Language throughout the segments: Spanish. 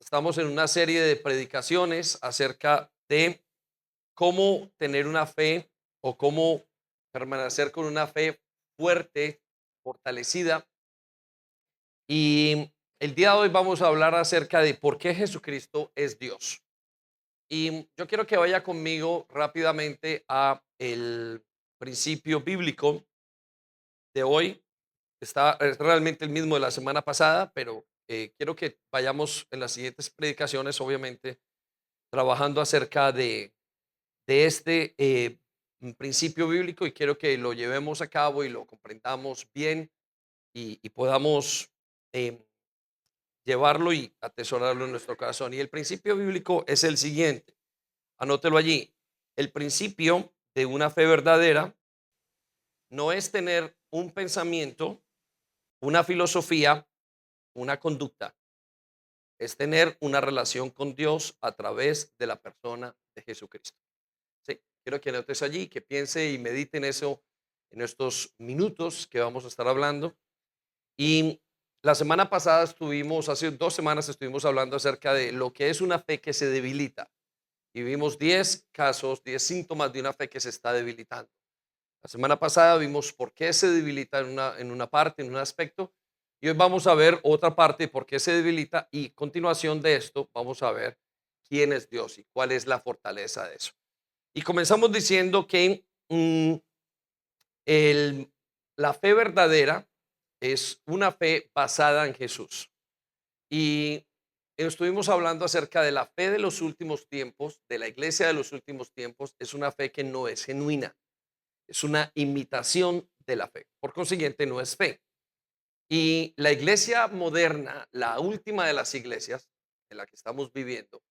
Estamos en una serie de predicaciones acerca de cómo tener una fe o cómo permanecer con una fe fuerte, fortalecida. Y el día de hoy vamos a hablar acerca de por qué Jesucristo es Dios. Y yo quiero que vaya conmigo rápidamente a el principio bíblico de hoy. Es realmente el mismo de la semana pasada, pero quiero que vayamos en las siguientes predicaciones, obviamente, trabajando acerca de este principio bíblico, y quiero que lo llevemos a cabo y lo comprendamos bien y podamos eh, llevarlo y atesorarlo en nuestro corazón. Y el principio bíblico es el siguiente, anótelo allí. El principio de una fe verdadera no es tener un pensamiento, una filosofía, una conducta, es tener una relación con Dios a través de la persona de Jesucristo. Sí, quiero que anotes allí, que piense y medite en eso en estos minutos que vamos a estar hablando. Y la semana pasada estuvimos, hace 2 semanas estuvimos hablando acerca de lo que es una fe que se debilita. Y vimos 10 casos, 10 síntomas de una fe que se está debilitando. La semana pasada vimos por qué se debilita en una parte, en un aspecto. Y hoy vamos a ver otra parte, por qué se debilita. Y continuación de esto, vamos a ver quién es Dios y cuál es la fortaleza de eso. Y comenzamos diciendo que el- la fe verdadera es una fe basada en Jesús. Y estuvimos hablando acerca de la fe de los últimos tiempos, de la iglesia de los últimos tiempos. Es una fe que no es genuina, es una imitación de la fe. Por consiguiente, no es fe. Y la iglesia moderna, la última de las iglesias en la que estamos viviendo,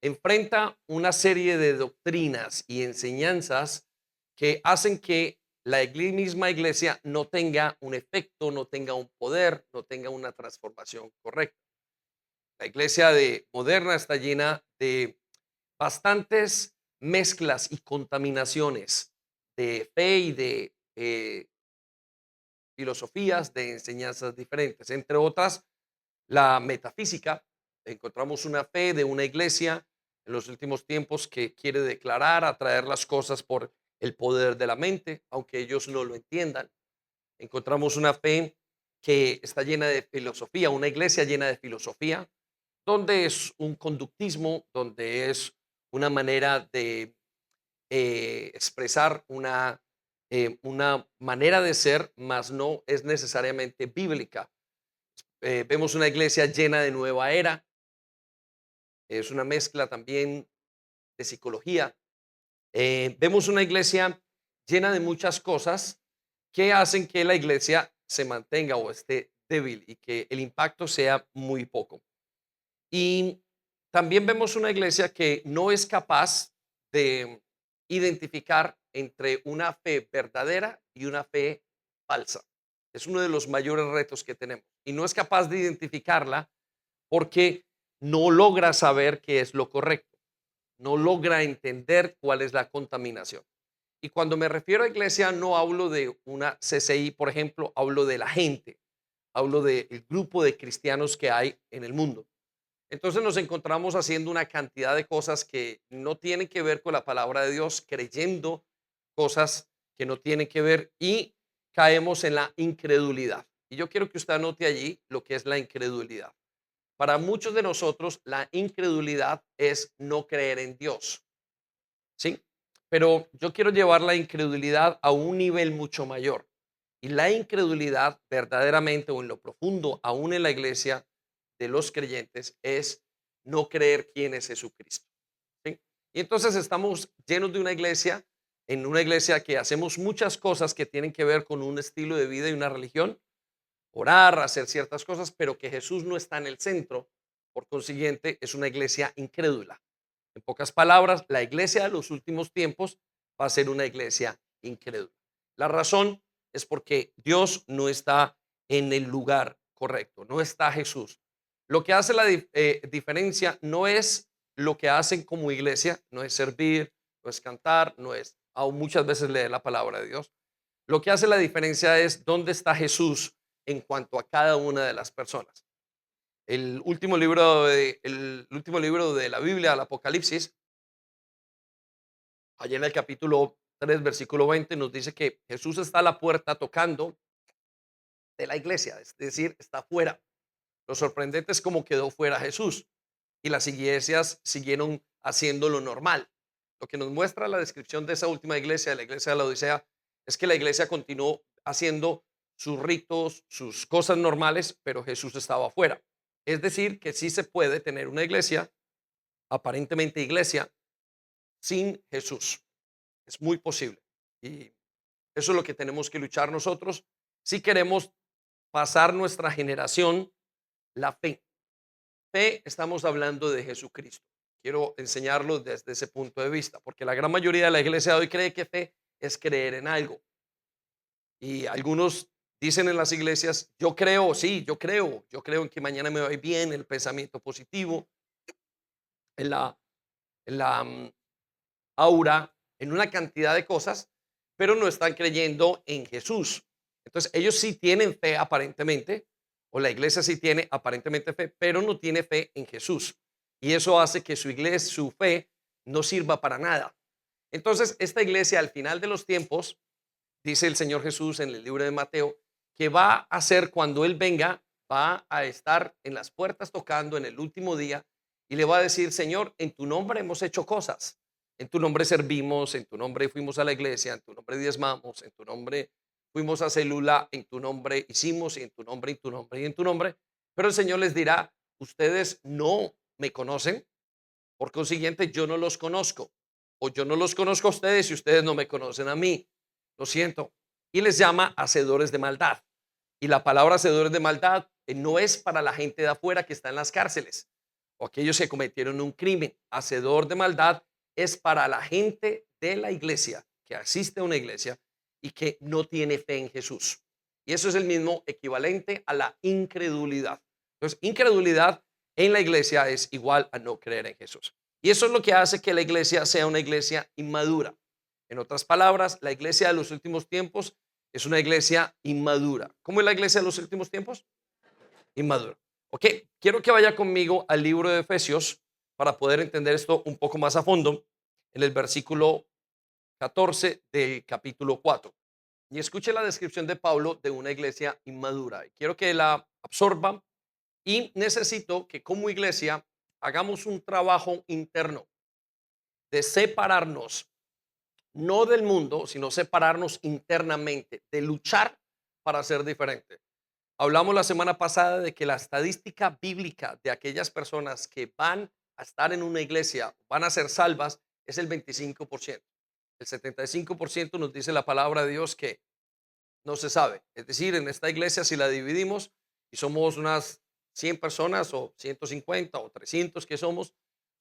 enfrenta una serie de doctrinas y enseñanzas que hacen que la misma iglesia no tenga un efecto, no tenga un poder, no tenga una transformación correcta. La iglesia moderna está llena de bastantes mezclas y contaminaciones de fe y de filosofías, de enseñanzas diferentes. Entre otras, la metafísica. Encontramos una fe de una iglesia en los últimos tiempos que quiere declarar, atraer las cosas por el poder de la mente, aunque ellos no lo entiendan. Encontramos una fe que está llena de filosofía, una iglesia llena de filosofía, donde es un conductismo, donde es una manera de expresar una manera de ser, mas no es necesariamente bíblica. Vemos una iglesia llena de nueva era, es una mezcla también de psicología. Vemos una iglesia llena de muchas cosas que hacen que la iglesia se mantenga o esté débil y que el impacto sea muy poco. Y también vemos una iglesia que no es capaz de identificar entre una fe verdadera y una fe falsa. Es uno de los mayores retos que tenemos. Y no es capaz de identificarla porque no logra saber qué es lo correcto, no logra entender cuál es la contaminación. Y cuando me refiero a iglesia, no hablo de una CCI, por ejemplo, hablo de la gente, hablo del grupo de cristianos que hay en el mundo. Entonces nos encontramos haciendo una cantidad de cosas que no tienen que ver con la palabra de Dios, creyendo cosas que no tienen que ver, y caemos en la incredulidad. Y yo quiero que usted anote allí lo que es la incredulidad. Para muchos de nosotros, la incredulidad es no creer en Dios, ¿sí? Pero yo quiero llevar la incredulidad a un nivel mucho mayor. Y la incredulidad verdaderamente o en lo profundo, aún en la iglesia de los creyentes, es no creer quién es Jesucristo, ¿sí? Y entonces estamos llenos de una iglesia, en una iglesia que hacemos muchas cosas que tienen que ver con un estilo de vida y una religión, orar, hacer ciertas cosas, pero que Jesús no está en el centro. Por consiguiente, es una iglesia incrédula. En pocas palabras, la iglesia de los últimos tiempos va a ser una iglesia incrédula. La razón es porque Dios no está en el lugar correcto, no está Jesús. Lo que hace la diferencia no es lo que hacen como iglesia, no es servir, no es cantar, no es, aún muchas veces leer la palabra de Dios. Lo que hace la diferencia es dónde está Jesús en cuanto a cada una de las personas. el último libro de la Biblia, el Apocalipsis, allá en el capítulo 3, versículo 20, nos dice que Jesús está a la puerta tocando de la iglesia, es decir, está fuera. Lo sorprendente es cómo quedó fuera Jesús y las iglesias siguieron haciendo lo normal. Lo que nos muestra la descripción de esa última iglesia, de la iglesia de la Odisea, es que la iglesia continuó haciendo sus ritos, sus cosas normales, pero Jesús estaba afuera. Es decir, que sí se puede tener una iglesia, aparentemente iglesia, sin Jesús. Es muy posible. Y eso es lo que tenemos que luchar nosotros si queremos pasar nuestra generación la fe. Fe, estamos hablando de Jesucristo. Quiero enseñarlo desde ese punto de vista, porque la gran mayoría de la iglesia de hoy cree que fe es creer en algo. Y algunos dicen en las iglesias, yo creo, sí, yo creo en que mañana me va a ir bien, el pensamiento positivo, en la aura, en una cantidad de cosas, pero no están creyendo en Jesús. Entonces, ellos sí tienen fe aparentemente, o la iglesia sí tiene aparentemente fe, pero no tiene fe en Jesús. Y eso hace que su iglesia, su fe, no sirva para nada. Entonces, esta iglesia al final de los tiempos, dice el Señor Jesús en el libro de Mateo, que va a hacer cuando Él venga, va a estar en las puertas tocando en el último día y le va a decir, Señor, en tu nombre hemos hecho cosas, en tu nombre servimos, en tu nombre fuimos a la iglesia, en tu nombre diezmamos, en tu nombre fuimos a célula, en tu nombre hicimos, y en tu nombre, en tu nombre, y en tu nombre. Pero el Señor les dirá, ustedes no me conocen, por consiguiente yo no los conozco, o yo no los conozco a ustedes y ustedes no me conocen a mí. Lo siento. Y les llama hacedores de maldad. Y la palabra hacedores de maldad no es para la gente de afuera que está en las cárceles o aquellos que cometieron un crimen. Hacedor de maldad es para la gente de la iglesia, que asiste a una iglesia y que no tiene fe en Jesús. Y eso es el mismo equivalente a la incredulidad. Entonces, incredulidad en la iglesia es igual a no creer en Jesús. Y eso es lo que hace que la iglesia sea una iglesia inmadura. En otras palabras, la iglesia de los últimos tiempos es una iglesia inmadura. ¿Cómo es la iglesia de los últimos tiempos? Inmadura. Ok, quiero que vaya conmigo al libro de Efesios para poder entender esto un poco más a fondo en el versículo 14 del capítulo 4. Y escuche la descripción de Pablo de una iglesia inmadura. Quiero que la absorban y necesito que como iglesia hagamos un trabajo interno de separarnos no del mundo, sino separarnos internamente, de luchar para ser diferente. Hablamos la semana pasada de que la estadística bíblica de aquellas personas que van a estar en una iglesia, van a ser salvas, es el 25%. El 75% nos dice la palabra de Dios que no se sabe. Es decir, en esta iglesia si la dividimos y somos unas 100 personas o 150 o 300 que somos,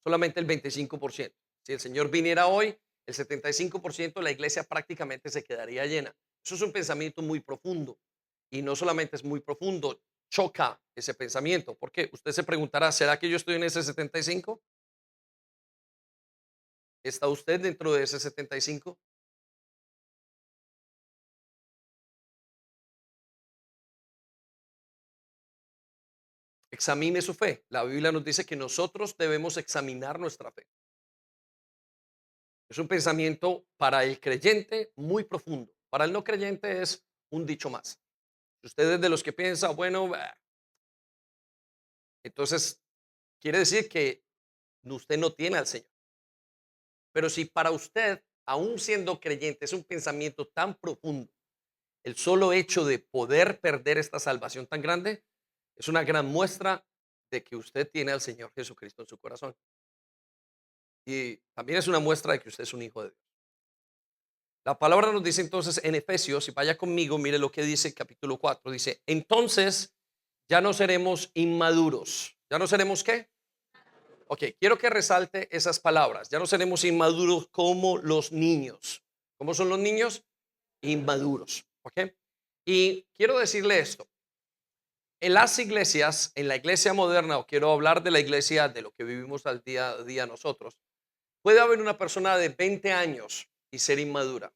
solamente el 25%. Si el Señor viniera hoy, el 75% la iglesia prácticamente se quedaría llena. Eso es un pensamiento muy profundo y no solamente es muy profundo, choca ese pensamiento, porque usted se preguntará, ¿será que yo estoy en ese 75? ¿Está usted dentro de ese 75? Examine su fe. La Biblia nos dice que nosotros debemos examinar nuestra fe. Es un pensamiento para el creyente muy profundo. Para el no creyente es un dicho más. Si usted es de los que piensa, bueno, entonces quiere decir que usted no tiene al Señor. Pero si para usted, aún siendo creyente, es un pensamiento tan profundo, el solo hecho de poder perder esta salvación tan grande es una gran muestra de que usted tiene al Señor Jesucristo en su corazón. Y también es una muestra de que usted es un hijo de Dios. La palabra nos dice entonces en Efesios, y vaya conmigo, mire lo que dice el capítulo 4, dice, entonces ya no seremos inmaduros. ¿Ya no seremos qué? Ok, quiero que resalte esas palabras. Ya no seremos inmaduros como los niños. ¿Cómo son los niños? Inmaduros. Ok. Y quiero decirle esto. En las iglesias, en la iglesia moderna, o quiero hablar de la iglesia de lo que vivimos al día a día nosotros, puede haber una persona de 20 años y ser inmadura.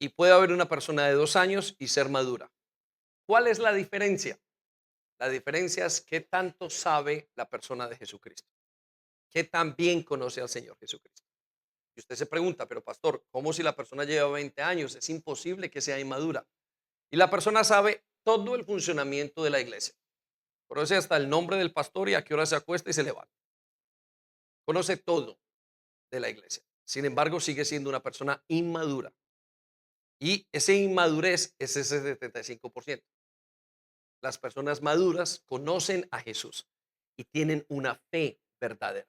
Y puede haber una persona de 2 años y ser madura. ¿Cuál es la diferencia? La diferencia es qué tanto sabe la persona de Jesucristo, qué tan bien conoce al Señor Jesucristo. Y usted se pregunta, pero pastor, ¿cómo si la persona lleva 20 años? Es imposible que sea inmadura. Y la persona sabe todo el funcionamiento de la iglesia. Conoce hasta el nombre del pastor y a qué hora se acuesta y se levanta. Conoce todo de la iglesia. Sin embargo, sigue siendo una persona inmadura. Y esa inmadurez es ese 75%. Las personas maduras conocen a Jesús y tienen una fe verdadera.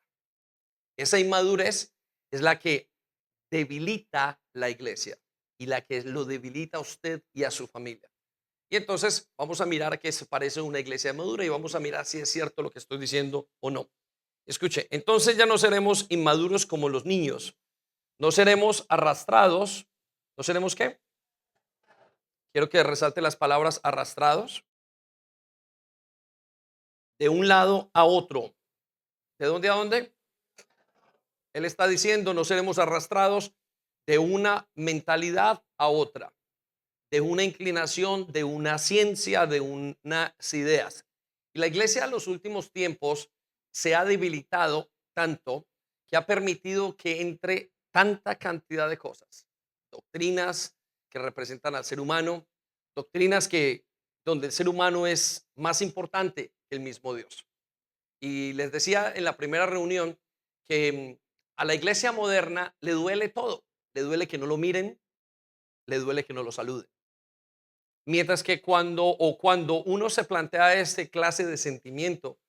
Esa inmadurez es la que debilita la iglesia y la que lo debilita a usted y a su familia. Y entonces vamos a mirar a qué se parece una iglesia madura y vamos a mirar si es cierto lo que estoy diciendo o no. Escuche, entonces ya no seremos inmaduros como los niños, no seremos arrastrados, ¿no seremos qué? Quiero que resalte las palabras arrastrados de un lado a otro. ¿De dónde a dónde? Él está diciendo, no seremos arrastrados de una mentalidad a otra, de una inclinación, de una ciencia, de unas ideas. Y la iglesia en los últimos tiempos se ha debilitado tanto que ha permitido que entre tanta cantidad de cosas, doctrinas que representan al ser humano, doctrinas que donde el ser humano es más importante que el mismo Dios. Y les decía en la primera reunión que a la iglesia moderna le duele todo, le duele que no lo miren, le duele que no lo saluden. Mientras que cuando uno se plantea este clase de sentimiento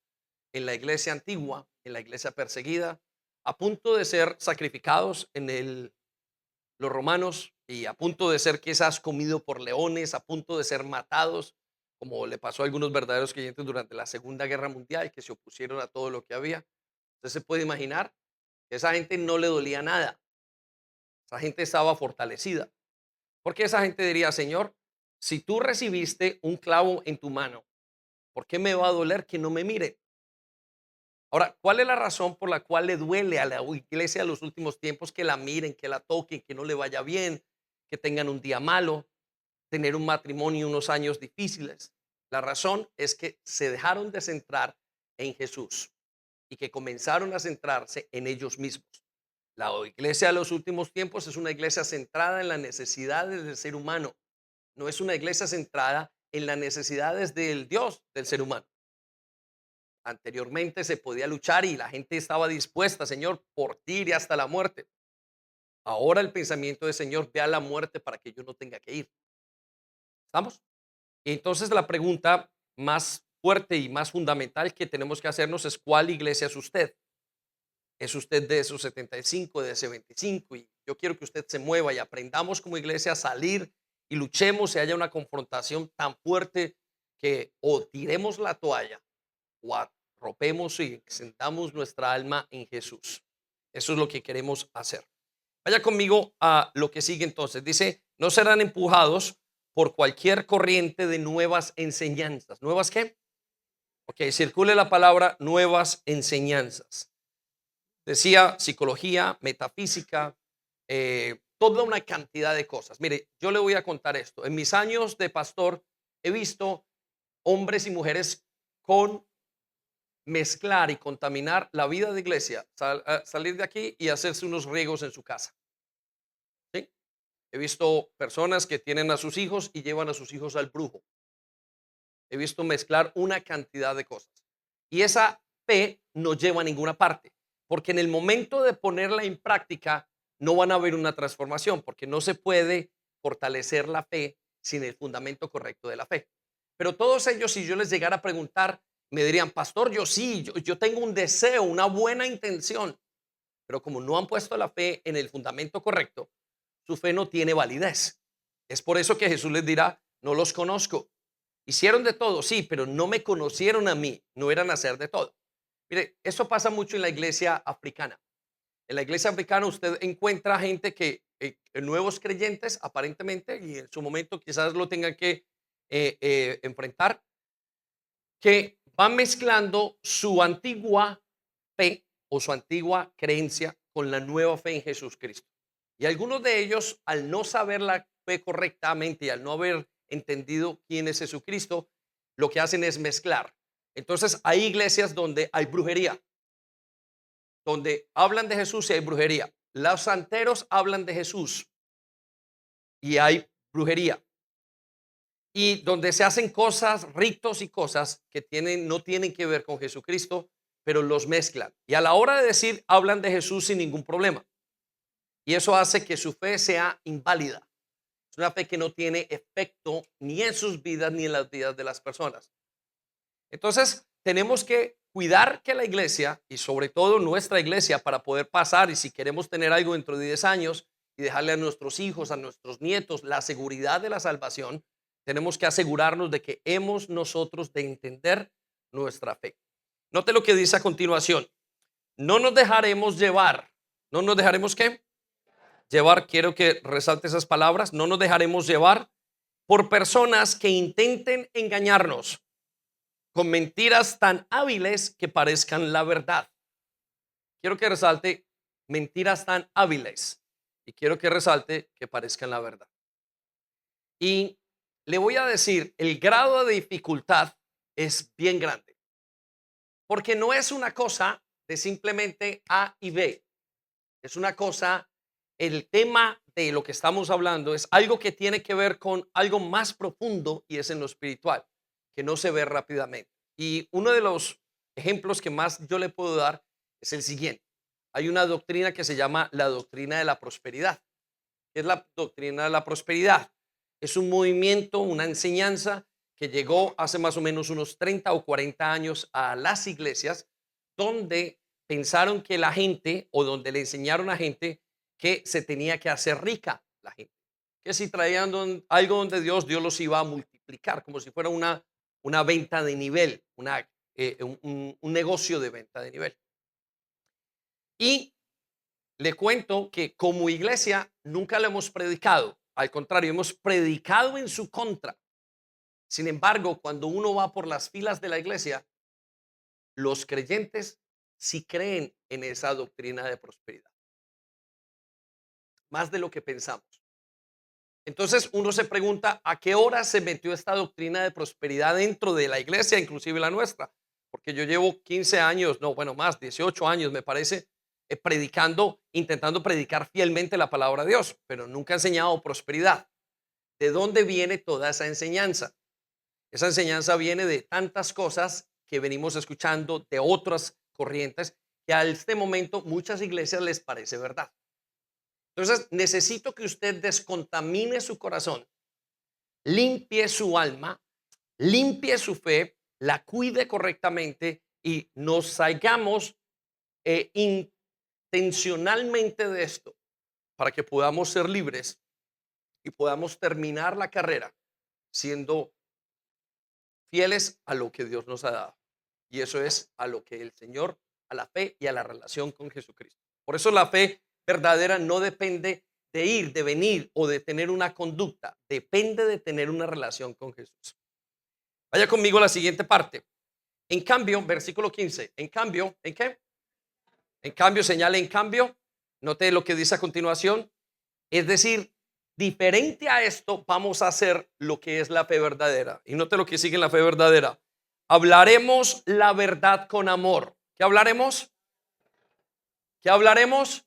en la iglesia antigua, en la iglesia perseguida, a punto de ser sacrificados los romanos y a punto de ser quizás comido por leones, a punto de ser matados, como le pasó a algunos verdaderos creyentes durante la Segunda Guerra Mundial que se opusieron a todo lo que había. Usted se puede imaginar que esa gente no le dolía nada, esa gente estaba fortalecida. Porque esa gente diría, Señor, si tú recibiste un clavo en tu mano, ¿por qué me va a doler que no me mire? Ahora, ¿cuál es la razón por la cual le duele a la iglesia de los últimos tiempos que la miren, que la toquen, que no le vaya bien, que tengan un día malo, tener un matrimonio, unos años difíciles? La razón es que se dejaron de centrar en Jesús y que comenzaron a centrarse en ellos mismos. La iglesia de los últimos tiempos es una iglesia centrada en las necesidades del ser humano. No es una iglesia centrada en las necesidades del Dios del ser humano. Anteriormente se podía luchar y la gente estaba dispuesta, Señor, por ti y hasta la muerte. Ahora el pensamiento del Señor, ve a la muerte para que yo no tenga que ir. ¿Estamos? Y entonces la pregunta más fuerte y más fundamental que tenemos que hacernos es, ¿cuál iglesia es usted? ¿Es usted de esos 75, de ese 25? Y yo quiero que usted se mueva y aprendamos como iglesia a salir y luchemos y haya una confrontación tan fuerte que o tiremos la toalla o arropemos y sentamos nuestra alma en Jesús. Eso es lo que queremos hacer. Vaya conmigo a lo que sigue entonces. Dice, no serán empujados por cualquier corriente de nuevas enseñanzas. ¿Nuevas qué? Ok, circule la palabra nuevas enseñanzas. Decía psicología, metafísica, toda una cantidad de cosas. Mire, yo le voy a contar esto. En mis años de pastor he visto hombres y mujeres con mezclar y contaminar la vida de iglesia, salir de aquí y hacerse unos riegos en su casa. ¿Sí? He visto personas que tienen a sus hijos y llevan a sus hijos al brujo. He visto mezclar una cantidad de cosas. Y esa fe no lleva a ninguna parte, porque en el momento de ponerla en práctica no van a ver una transformación, porque no se puede fortalecer la fe sin el fundamento correcto de la fe. Pero todos ellos, si yo les llegara a preguntar, me dirían, pastor, yo sí, yo tengo un deseo, una buena intención, pero como no han puesto la fe en el fundamento correcto, su fe no tiene validez. Es por eso que Jesús les dirá, no los conozco. Hicieron de todo, sí, pero no me conocieron a mí, no eran hacer de todo. Mire, eso pasa mucho en la iglesia africana. En la iglesia africana usted encuentra gente que, nuevos creyentes aparentemente, y en su momento quizás lo tengan que enfrentar, que van mezclando su antigua fe o su antigua creencia con la nueva fe en Jesús Cristo. Y algunos de ellos, al no saber la fe correctamente y al no haber entendido quién es Jesucristo, lo que hacen es mezclar. Entonces hay iglesias donde hay brujería, donde hablan de Jesús y hay brujería. Los santeros hablan de Jesús y hay brujería. Y donde se hacen cosas, ritos y cosas que no tienen que ver con Jesucristo, pero los mezclan. Y a la hora de decir, hablan de Jesús sin ningún problema. Y eso hace que su fe sea inválida. Es una fe que no tiene efecto ni en sus vidas ni en las vidas de las personas. Entonces, tenemos que cuidar que la iglesia, y sobre todo nuestra iglesia, para poder pasar, y si queremos tener algo dentro de 10 años y dejarle a nuestros hijos, a nuestros nietos, la seguridad de la salvación, tenemos que asegurarnos de que hemos nosotros de entender nuestra fe. Note lo que dice a continuación. No nos dejaremos llevar. ¿No nos dejaremos qué? Llevar, quiero que resalte esas palabras. No nos dejaremos llevar por personas que intenten engañarnos con mentiras tan hábiles que parezcan la verdad. Quiero que resalte mentiras tan hábiles y quiero que resalte que parezcan la verdad. Y le voy a decir, el grado de dificultad es bien grande, porque no es una cosa de simplemente A y B. Es una cosa, el tema de lo que estamos hablando es algo que tiene que ver con algo más profundo y es en lo espiritual, que no se ve rápidamente. Y uno de los ejemplos que más yo le puedo dar es el siguiente. Hay una doctrina que se llama la doctrina de la prosperidad. ¿Qué es la doctrina de la prosperidad? Es un movimiento, una enseñanza que llegó hace más o menos unos 30 o 40 años a las iglesias, donde pensaron que la gente, o donde le enseñaron a gente que se tenía que hacer rica la gente, que si traían algo donde Dios los iba a multiplicar, como si fuera una venta de nivel, un negocio de venta de nivel. Y le cuento que como iglesia nunca lo hemos predicado, al contrario, hemos predicado en su contra. Sin embargo, cuando uno va por las filas de la iglesia, los creyentes sí creen en esa doctrina de prosperidad, más de lo que pensamos. Entonces uno se pregunta a qué hora se metió esta doctrina de prosperidad dentro de la iglesia, inclusive la nuestra, porque yo llevo 15 años, no, bueno, más, 18 años me parece, predicando, intentando predicar fielmente la palabra de Dios, pero nunca he enseñado prosperidad. ¿De dónde viene toda esa enseñanza? Esa enseñanza viene de tantas cosas que venimos escuchando de otras corrientes que a este momento muchas iglesias les parece verdad. Entonces, necesito que usted descontamine su corazón, limpie su alma, limpie su fe, la cuide correctamente y nos salgamos intencionalmente de esto para que podamos ser libres y podamos terminar la carrera siendo fieles a lo que Dios nos ha dado. Y eso es a lo que el Señor, a la fe y a la relación con Jesucristo. Por eso la fe verdadera no depende de ir, de venir o de tener una conducta. Depende de tener una relación con Jesús. Vaya conmigo a la siguiente parte. En cambio, versículo 15. En cambio, ¿en qué? En cambio, señale en cambio. Note lo que dice a continuación. Es decir, diferente a esto, vamos a hacer lo que es la fe verdadera. Y note lo que sigue en la fe verdadera. Hablaremos la verdad con amor. ¿Qué hablaremos? ¿Qué hablaremos?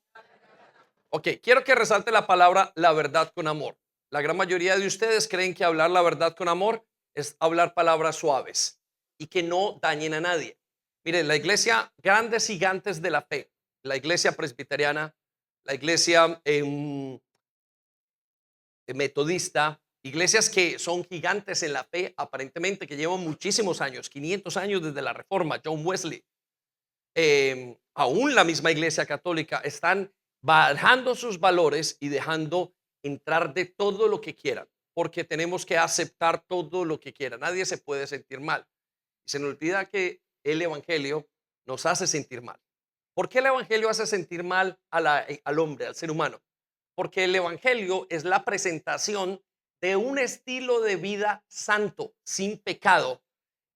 Ok, quiero que resalte la palabra la verdad con amor. La gran mayoría de ustedes creen que hablar la verdad con amor es hablar palabras suaves y que no dañen a nadie. Mire, la iglesia, grandes gigantes de la fe, la iglesia presbiteriana, la iglesia metodista, iglesias que son gigantes en la fe, aparentemente que llevan muchísimos años, 500 años desde la Reforma, John Wesley, aún la misma iglesia católica, están bajando sus valores y dejando entrar de todo lo que quieran, porque tenemos que aceptar todo lo que quieran. Nadie se puede sentir mal. Y se nos olvida que el evangelio nos hace sentir mal. ¿Por qué el evangelio hace sentir mal al hombre, al ser humano? Porque el evangelio es la presentación de un estilo de vida santo, sin pecado,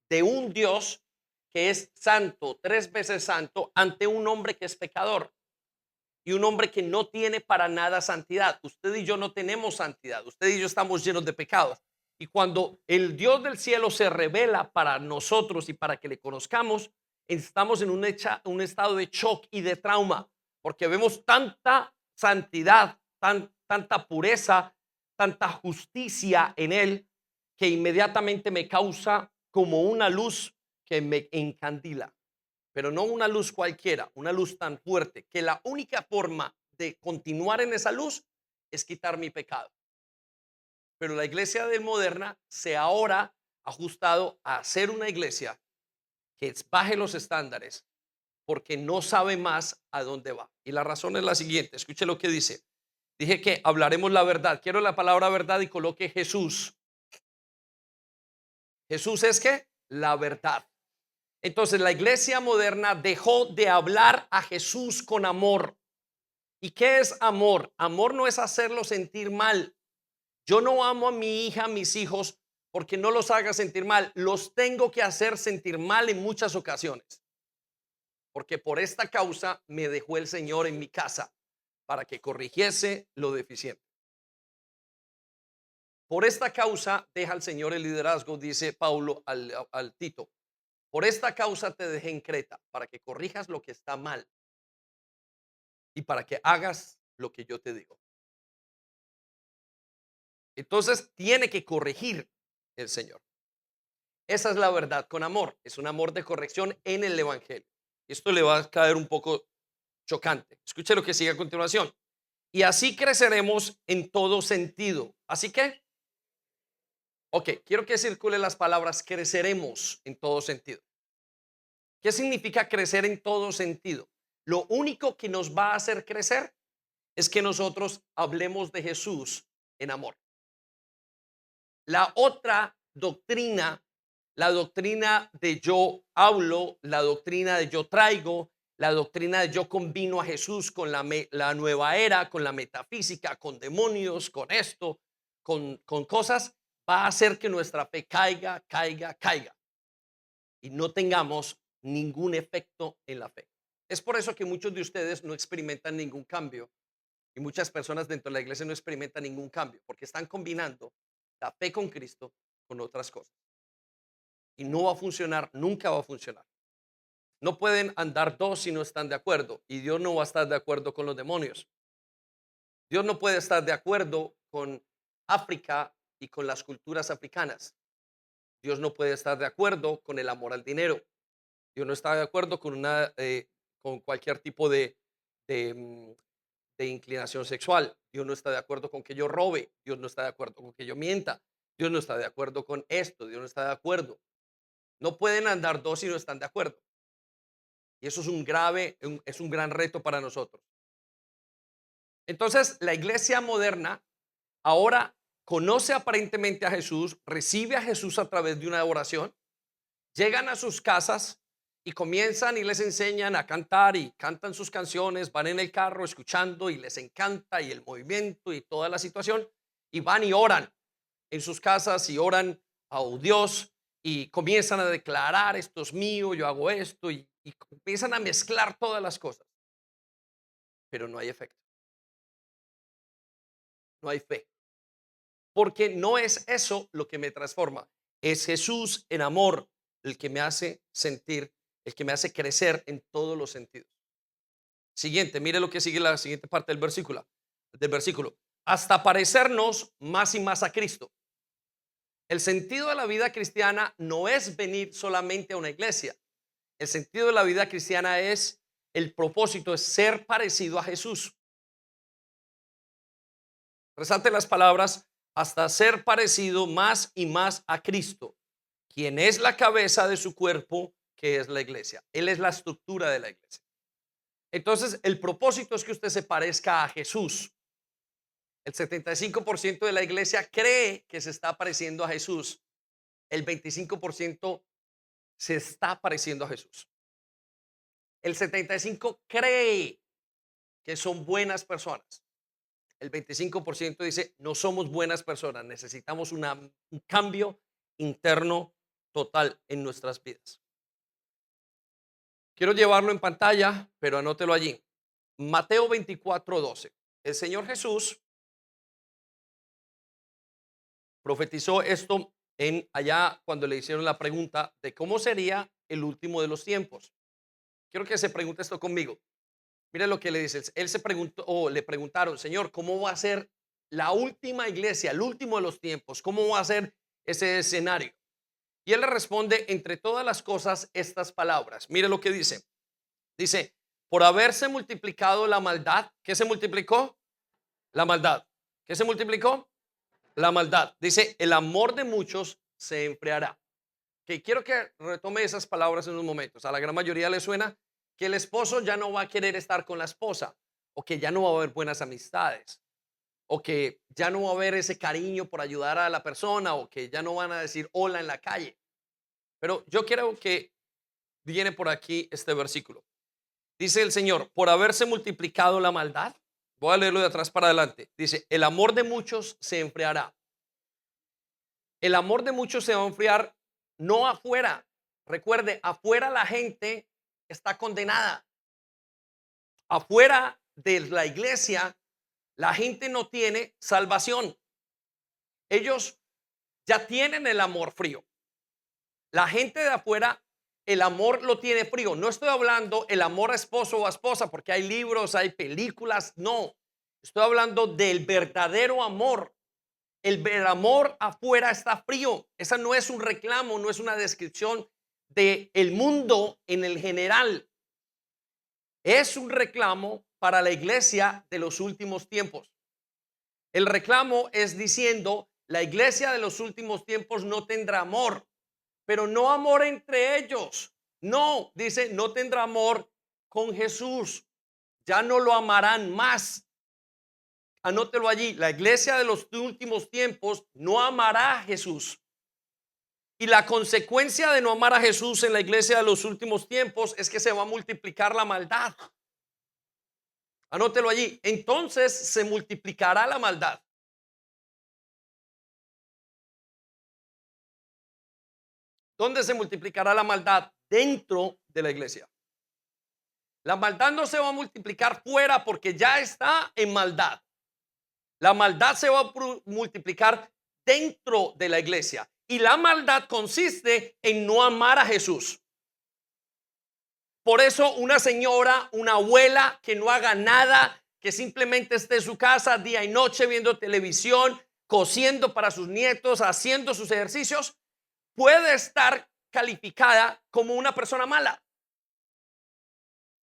de un Dios que es santo, 3 veces santo, ante un hombre que es pecador y un hombre que no tiene para nada santidad. Usted y yo no tenemos santidad. Usted y yo estamos llenos de pecados. Y cuando el Dios del cielo se revela para nosotros y para que le conozcamos, estamos en un estado de shock y de trauma, porque vemos tanta santidad, tanta pureza, tanta justicia en Él, que inmediatamente me causa como una luz que me encandila, pero no una luz cualquiera, una luz tan fuerte que la única forma de continuar en esa luz es quitar mi pecado. Pero la iglesia de moderna se ha ahora ajustado a ser una iglesia que baje los estándares porque no sabe más a dónde va. Y la razón es la siguiente, escuche lo que dice. Dije que hablaremos la verdad. Quiero la palabra verdad y coloque Jesús. Jesús es que la verdad. Entonces la iglesia moderna dejó de hablar a Jesús con amor. ¿Y qué es amor? Amor no es hacerlo sentir mal. Yo no amo a mi hija, a mis hijos, porque no los haga sentir mal. Los tengo que hacer sentir mal en muchas ocasiones. Porque por esta causa me dejó el Señor en mi casa para que corrigiese lo deficiente. Por esta causa deja el Señor el liderazgo, dice Pablo al Tito. Por esta causa te dejé en Creta, para que corrijas lo que está mal y para que hagas lo que yo te digo. Entonces tiene que corregir el Señor. Esa es la verdad con amor. Es un amor de corrección en el Evangelio. Esto le va a caer un poco chocante. Escuche lo que sigue a continuación. Y así creceremos en todo sentido. Así que, ok, quiero que circule las palabras creceremos en todo sentido. ¿Qué significa crecer en todo sentido? Lo único que nos va a hacer crecer es que nosotros hablemos de Jesús en amor. La otra doctrina, la doctrina de yo hablo, la doctrina de yo traigo, la doctrina de yo combino a Jesús con la nueva era, con la metafísica, con demonios, con esto, con cosas, va a hacer que nuestra fe caiga, caiga, caiga y no tengamos ningún efecto en la fe. Es por eso que muchos de ustedes no experimentan ningún cambio y muchas personas dentro de la iglesia no experimentan ningún cambio porque están combinando la fe con Cristo con otras cosas. Y no va a funcionar, nunca va a funcionar. No pueden andar dos si no están de acuerdo. Y Dios no va a estar de acuerdo con los demonios. Dios no puede estar de acuerdo con África y con las culturas africanas. Dios no puede estar de acuerdo con el amor al dinero. Dios no está de acuerdo con cualquier tipo de, mm, de inclinación sexual. Dios no está de acuerdo con que yo robe. Dios no está de acuerdo con que yo mienta. Dios no está de acuerdo con esto. Dios no está de acuerdo. No pueden andar dos si no están de acuerdo. Y eso es un gran reto para nosotros. Entonces, la iglesia moderna ahora conoce aparentemente a Jesús, recibe a Jesús a través de una oración, llegan a sus casas y comienzan y les enseñan a cantar y cantan sus canciones, van en el carro escuchando y les encanta y el movimiento y toda la situación y van y oran en sus casas y oran a Dios y comienzan a declarar esto es mío, yo hago esto y comienzan a mezclar todas las cosas, pero no hay efecto, no hay fe, porque no es eso lo que me transforma, es Jesús en amor el que me hace sentir, el que me hace crecer en todos los sentidos. Siguiente, mire lo que sigue la siguiente parte del versículo, hasta parecernos más y más a Cristo. El sentido de la vida cristiana no es venir solamente a una iglesia. El sentido de la vida cristiana es, el propósito es ser parecido a Jesús. Resalte las palabras, hasta ser parecido más y más a Cristo, quien es la cabeza de su cuerpo, que es la iglesia. Él es la estructura de la iglesia. Entonces, el propósito es que usted se parezca a Jesús. El 75% de la iglesia cree que se está pareciendo a Jesús. El 25% se está pareciendo a Jesús. El 75% cree que son buenas personas. El 25% dice, no somos buenas personas, necesitamos un cambio interno total en nuestras vidas. Quiero llevarlo en pantalla, pero anótelo allí. Mateo 24:12. El Señor Jesús Profetizó esto en allá cuando le hicieron la pregunta de cómo sería el último de los tiempos. Quiero que se pregunte esto conmigo. Mire lo que le dice. Él se preguntó, o le preguntaron, Señor, ¿cómo va a ser la última iglesia, el último de los tiempos? ¿Cómo va a ser ese escenario? Y él le responde, entre todas las cosas, estas palabras. Mire lo que dice. Dice, por haberse multiplicado la maldad, ¿qué se multiplicó? La maldad. ¿Qué se multiplicó? La maldad. Dice, el amor de muchos se enfriará. Que quiero que retome esas palabras en unos momentos. A la gran mayoría le suena que el esposo ya no va a querer estar con la esposa, o que ya no va a haber buenas amistades, o que ya no va a haber ese cariño por ayudar a la persona, o que ya no van a decir hola en la calle. Pero yo quiero que viene por aquí este versículo. Dice el Señor, por haberse multiplicado la maldad, voy a leerlo de atrás para adelante. Dice, el amor de muchos se enfriará. El amor de muchos se va a enfriar no afuera. Recuerde, afuera la gente está condenada. Afuera de la iglesia, la gente no tiene salvación. Ellos ya tienen el amor frío. La gente de afuera, el amor lo tiene frío. No estoy hablando el amor a esposo o a esposa, porque hay libros, hay películas. No, estoy hablando del verdadero amor. El amor afuera está frío. Esa no es un reclamo, no es una descripción de el mundo en el general. Es un reclamo para la iglesia de los últimos tiempos. El reclamo es diciendo, la iglesia de los últimos tiempos no tendrá amor, pero no amor entre ellos. No, dice, no tendrá amor con Jesús. Ya no lo amarán más. Anótelo allí. La iglesia de los últimos tiempos no amará a Jesús. Y la consecuencia de no amar a Jesús en la iglesia de los últimos tiempos es que se va a multiplicar la maldad. Anótelo allí. Entonces se multiplicará la maldad. ¿Dónde se multiplicará la maldad? Dentro de la iglesia. La maldad no se va a multiplicar fuera porque ya está en maldad. La maldad se va a multiplicar dentro de la iglesia. Y la maldad consiste en no amar a Jesús. Por eso una señora, una abuela que no haga nada, que simplemente esté en su casa día y noche viendo televisión, cosiendo para sus nietos, haciendo sus ejercicios, puede estar calificada como una persona mala.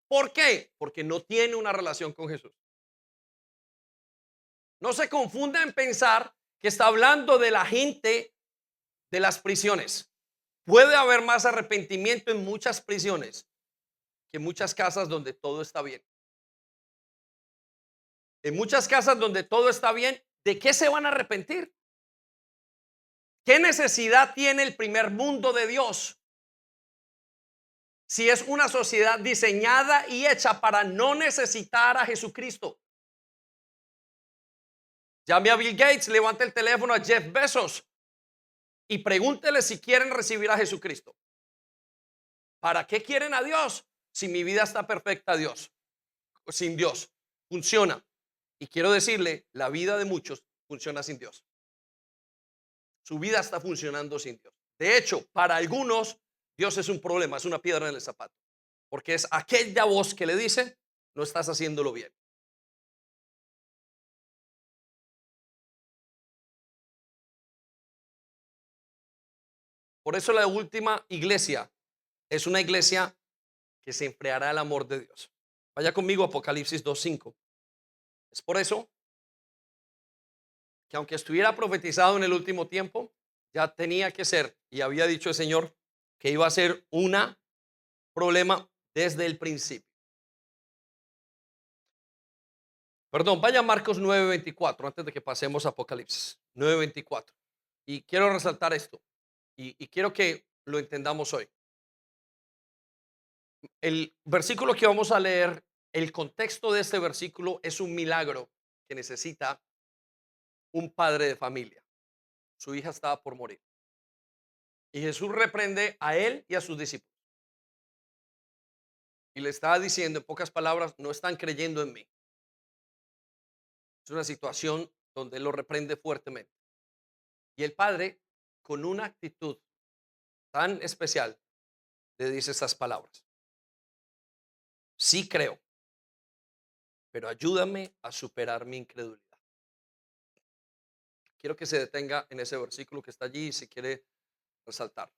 ¿Por qué? Porque no tiene una relación con Jesús. No se confunda en pensar que está hablando de la gente de las prisiones. Puede haber más arrepentimiento en muchas prisiones que en muchas casas donde todo está bien. En muchas casas donde todo está bien, ¿de qué se van a arrepentir? ¿Qué necesidad tiene el primer mundo de Dios? Si es una sociedad diseñada y hecha para no necesitar a Jesucristo. Llame a Bill Gates, levante el teléfono a Jeff Bezos y pregúntele si quieren recibir a Jesucristo. ¿Para qué quieren a Dios? Si mi vida está perfecta, Dios, sin Dios, funciona. Y quiero decirle, la vida de muchos funciona sin Dios. Su vida está funcionando sin Dios. De hecho, para algunos, Dios es un problema, es una piedra en el zapato. Porque es aquella voz que le dice, no estás haciéndolo bien. Por eso la última iglesia es una iglesia que se enfriará el amor de Dios. Vaya conmigo a Apocalipsis 2:5. Es por eso que aunque estuviera profetizado en el último tiempo, ya tenía que ser, y había dicho el Señor, que iba a ser un problema desde el principio. Perdón, vaya a Marcos 9:24, antes de que pasemos a Apocalipsis 9:24. Y quiero resaltar esto, y quiero que lo entendamos hoy. El versículo que vamos a leer, el contexto de este versículo es un milagro que necesita un padre de familia. Su hija estaba por morir. Y Jesús reprende a él y a sus discípulos. Y le estaba diciendo, en pocas palabras, no están creyendo en mí. Es una situación donde él lo reprende fuertemente. Y el padre, con una actitud tan especial, le dice estas palabras: sí creo, pero ayúdame a superar mi incredulidad. Quiero que se detenga en ese versículo que está allí y si quiere resaltar.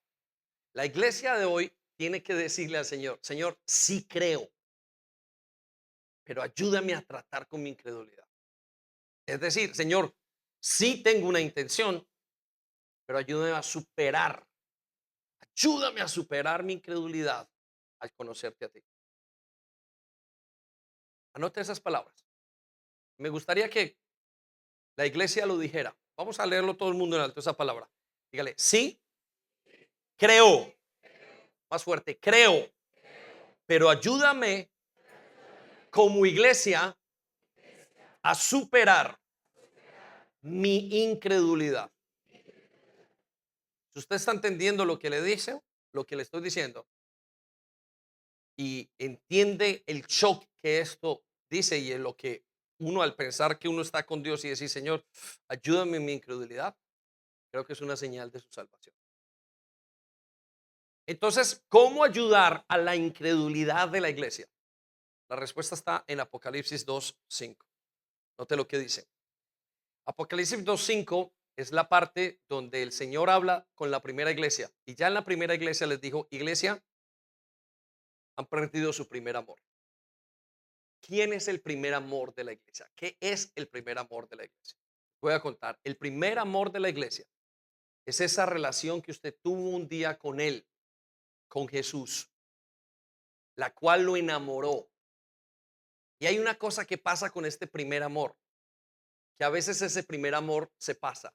La iglesia de hoy tiene que decirle al Señor: Señor, sí creo, pero ayúdame a tratar con mi incredulidad. Es decir, Señor, sí tengo una intención, pero ayúdame a superar mi incredulidad al conocerte a ti. Anote esas palabras. Me gustaría que la iglesia lo dijera. Vamos a leerlo todo el mundo en alto esa palabra. Dígale: sí, creo. Más fuerte: creo, pero ayúdame como iglesia a superar mi incredulidad. Si usted está entendiendo lo que le dice, lo que le estoy diciendo, y entiende el shock que esto dice y en lo que uno, al pensar que uno está con Dios y decir: Señor, ayúdame en mi incredulidad, creo que es una señal de su salvación. Entonces, ¿cómo ayudar a la incredulidad de la iglesia? La respuesta está en Apocalipsis 2:5. Note lo que dice. Apocalipsis 2:5 es la parte donde el Señor habla con la primera iglesia. Y ya en la primera iglesia les dijo: iglesia, han perdido su primer amor. ¿Quién es el primer amor de la iglesia? ¿Qué es el primer amor de la iglesia? Voy a contar. El primer amor de la iglesia es esa relación que usted tuvo un día con Él, con Jesús, la cual lo enamoró. Y hay una cosa que pasa con este primer amor, que a veces ese primer amor se pasa.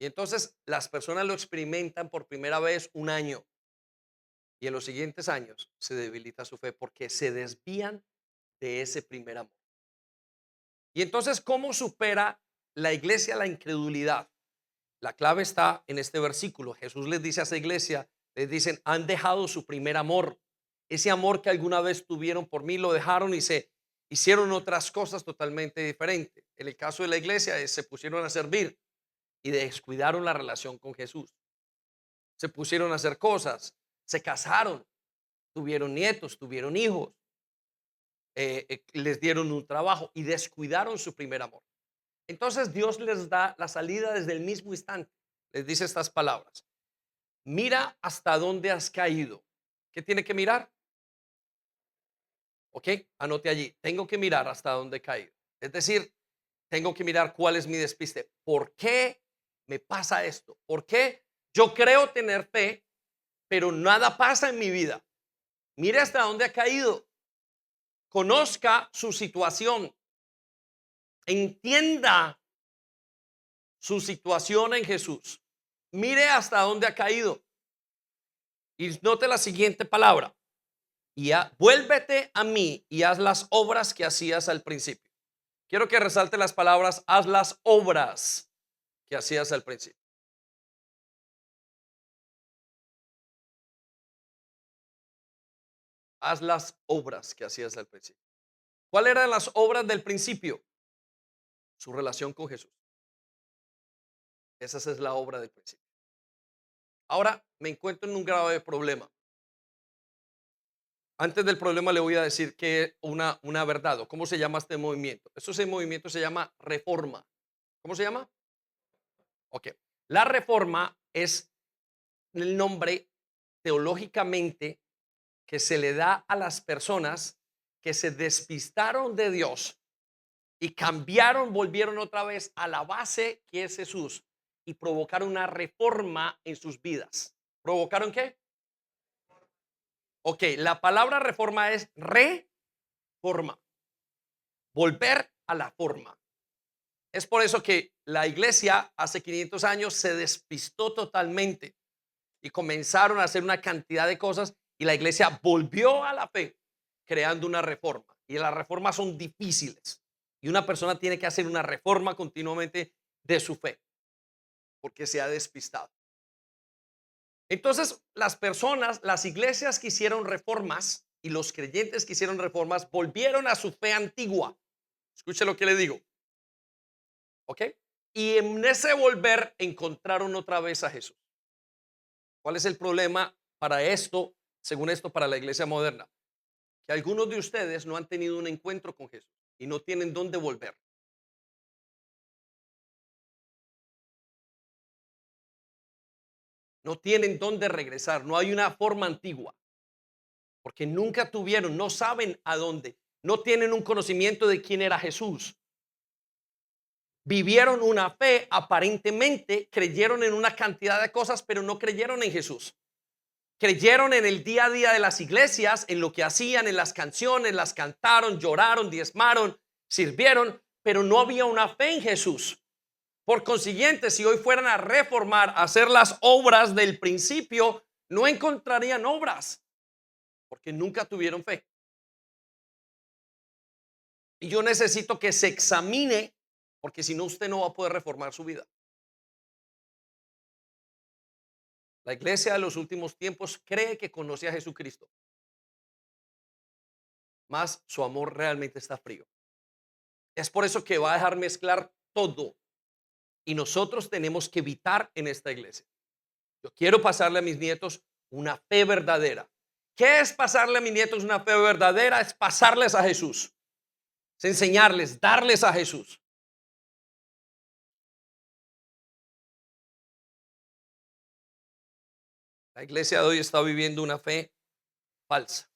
Y entonces las personas lo experimentan por primera vez un año y en los siguientes años se debilita su fe porque se desvían de ese primer amor. Y entonces, ¿cómo supera la iglesia la incredulidad? La clave está en este versículo. Jesús les dice a esa iglesia, les dicen: han dejado su primer amor. Ese amor que alguna vez tuvieron por mí lo dejaron y se hicieron otras cosas totalmente diferentes. En el caso de la iglesia, se pusieron a servir y descuidaron la relación con Jesús. Se pusieron a hacer cosas, se casaron, tuvieron nietos, tuvieron hijos, les dieron un trabajo y descuidaron su primer amor. Entonces Dios les da la salida desde el mismo instante. Les dice estas palabras: mira hasta dónde has caído. ¿Qué tiene que mirar? Ok, anote allí. Tengo que mirar hasta dónde he caído. Es decir, tengo que mirar cuál es mi despiste. ¿Por qué me pasa esto? ¿Por qué yo creo tener fe, pero nada pasa en mi vida? Mire hasta dónde ha caído. Conozca su situación. Entienda su situación en Jesús. Mire hasta dónde ha caído. Y note la siguiente palabra: vuélvete a mí y haz las obras que hacías al principio. Quiero que resalte las palabras: haz las obras que hacías al principio. Haz las obras que hacías al principio. ¿Cuáles eran las obras del principio? Su relación con Jesús. Esa es la obra del principio. Ahora me encuentro en un grave problema. Antes del problema le voy a decir que una verdad, o cómo se llama este movimiento. Ese movimiento se llama reforma. ¿Cómo se llama? Ok. La reforma es el nombre teológicamente que se le da a las personas que se despistaron de Dios y cambiaron, volvieron otra vez a la base que es Jesús y provocaron una reforma en sus vidas. ¿Provocaron qué? Ok, la palabra reforma es reforma, volver a la forma. Es por eso que la iglesia hace 500 años se despistó totalmente y comenzaron a hacer una cantidad de cosas y la iglesia volvió a la fe creando una reforma. Y las reformas son difíciles y una persona tiene que hacer una reforma continuamente de su fe porque se ha despistado. Entonces, las personas, las iglesias que hicieron reformas y los creyentes que hicieron reformas volvieron a su fe antigua. Escuche lo que le digo. ¿Ok? y en ese volver encontraron otra vez a Jesús. ¿Cuál es el problema para esto, según esto, para la iglesia moderna? Que algunos de ustedes no han tenido un encuentro con Jesús y no tienen dónde volver. No tienen dónde regresar, no hay una forma antigua, porque nunca tuvieron, no saben a dónde, no tienen un conocimiento de quién era Jesús. Vivieron una fe, aparentemente creyeron en una cantidad de cosas, pero no creyeron en Jesús. Creyeron en el día a día de las iglesias, en lo que hacían, en las canciones, las cantaron, lloraron, diezmaron, sirvieron, pero no había una fe en Jesús. Por consiguiente, si hoy fueran a reformar, a hacer las obras del principio, no encontrarían obras, porque nunca tuvieron fe. Y yo necesito que se examine, porque si no, usted no va a poder reformar su vida. La iglesia de los últimos tiempos cree que conoce a Jesucristo, mas su amor realmente está frío. Es por eso que va a dejar mezclar todo. Y nosotros tenemos que evitar en esta iglesia. Yo quiero pasarle a mis nietos una fe verdadera. ¿Qué es pasarle a mis nietos una fe verdadera? Es pasarles a Jesús. Es enseñarles, darles a Jesús. La iglesia de hoy está viviendo una fe falsa.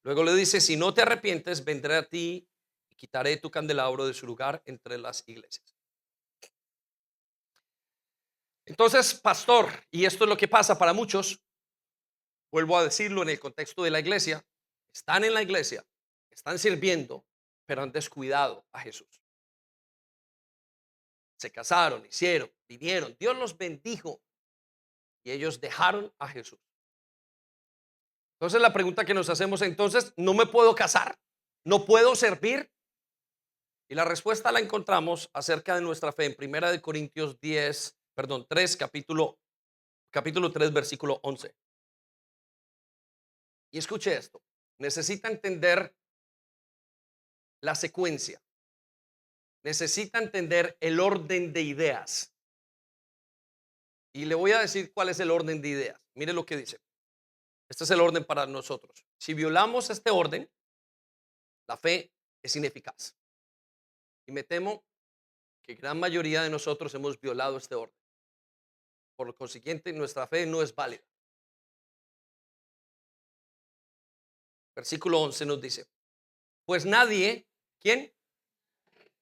Luego le dice, si no te arrepientes, vendré a ti y quitaré tu candelabro de su lugar entre las iglesias. Entonces, pastor, y esto es lo que pasa para muchos, vuelvo a decirlo en el contexto de la iglesia, están en la iglesia, están sirviendo, pero han descuidado a Jesús. Se casaron, hicieron, vinieron, Dios los bendijo y ellos dejaron a Jesús. Entonces la pregunta que nos hacemos entonces, ¿no me puedo casar? ¿No puedo servir? Y la respuesta la encontramos acerca de nuestra fe en Primera de Corintios 3, capítulo 3, versículo 11. Y escuche esto, necesita entender la secuencia, necesita entender el orden de ideas. Y le voy a decir cuál es el orden de ideas. Mire lo que dice. Este es el orden para nosotros. Si violamos este orden, la fe es ineficaz. Y me temo que gran mayoría de nosotros hemos violado este orden. Por lo consiguiente, nuestra fe no es válida. Versículo 11 nos dice, pues nadie, ¿quién?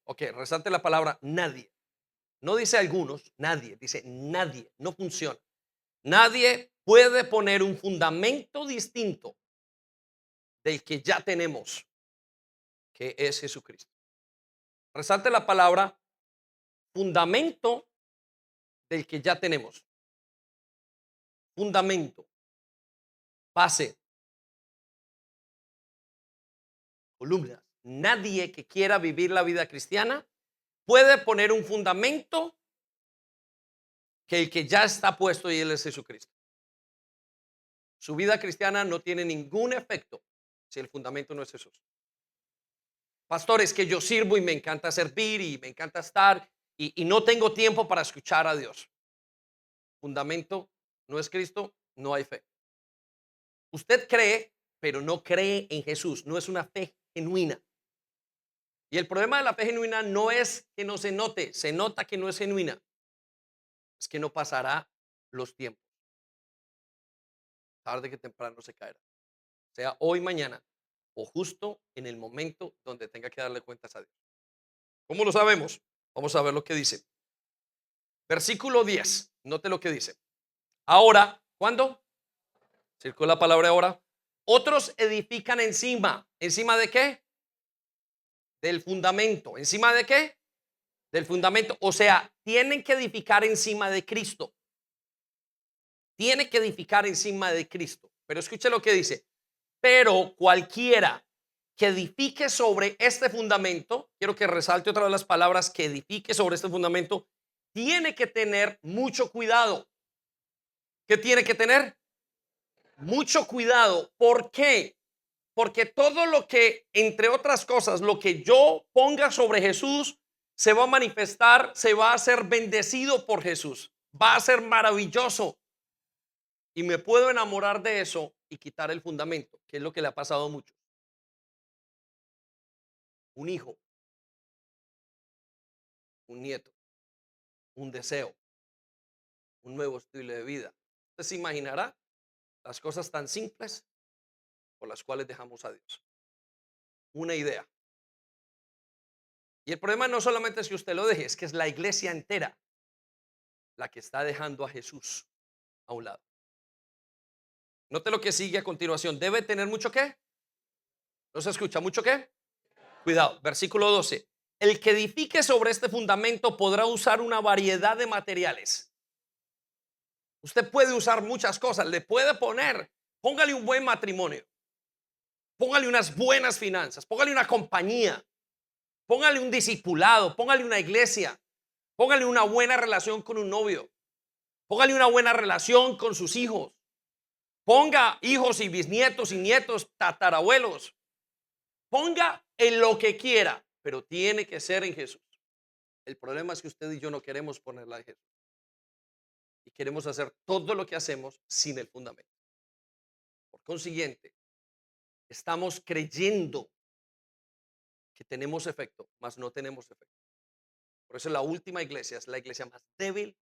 Ok, resalte la palabra nadie. No dice algunos, nadie, dice nadie, no funciona. Nadie puede poner un fundamento distinto del que ya tenemos, que es Jesucristo. Resalte la palabra fundamento del que ya tenemos. Fundamento, base, columnas. Nadie que quiera vivir la vida cristiana puede poner un fundamento que el que ya está puesto y él es Jesucristo. Su vida cristiana no tiene ningún efecto si el fundamento no es Jesús. Pastor, es que yo sirvo y me encanta servir y me encanta estar y no tengo tiempo para escuchar a Dios. Fundamento no es Cristo, no hay fe. Usted cree, pero no cree en Jesús. No es una fe genuina. Y el problema de la fe genuina no es que no se note, se nota que no es genuina. Es que no pasará los tiempos. Tarde que temprano se caerá. Sea hoy, mañana o justo en el momento donde tenga que darle cuentas a Dios. ¿Cómo lo sabemos? Vamos a ver lo que dice. Versículo 10. Note lo que dice. Ahora, ¿cuándo? Circula la palabra ahora. Otros edifican encima. ¿Encima de qué? Del fundamento. ¿Encima de qué? Del fundamento. O sea, tienen que edificar encima de Cristo. Tiene que edificar encima de Cristo. Pero escuche lo que dice. Pero cualquiera que edifique sobre este fundamento, quiero que resalte otra vez las palabras, que edifique sobre este fundamento, tiene que tener mucho cuidado. ¿Qué tiene que tener? Mucho cuidado. ¿Por qué? Porque todo lo que, entre otras cosas, lo que yo ponga sobre Jesús se va a manifestar, se va a ser bendecido por Jesús. Va a ser maravilloso. Y me puedo enamorar de eso y quitar el fundamento, que es lo que le ha pasado a muchos. Un hijo, un nieto, un deseo, un nuevo estilo de vida. Usted se imaginará las cosas tan simples por las cuales dejamos a Dios. Una idea. Y el problema no solamente es que usted lo deje, es que es la iglesia entera la que está dejando a Jesús a un lado. Note lo que sigue a continuación. Debe tener mucho qué. ¿No se escucha? ¿Mucho qué? Cuidado. Versículo 12. El que edifique sobre este fundamento podrá usar una variedad de materiales. Usted puede usar muchas cosas. Le puede poner, póngale un buen matrimonio. Póngale unas buenas finanzas. Póngale una compañía. Póngale un discipulado. Póngale una iglesia. Póngale una buena relación con un novio. Póngale una buena relación con sus hijos. Ponga hijos y bisnietos y nietos, tatarabuelos. Ponga en lo que quiera, pero tiene que ser en Jesús. El problema es que usted y yo no queremos ponerla en Jesús. Y queremos hacer todo lo que hacemos sin el fundamento. Por consiguiente, estamos creyendo que tenemos efecto, mas no tenemos efecto. Por eso la última iglesia es la iglesia más débil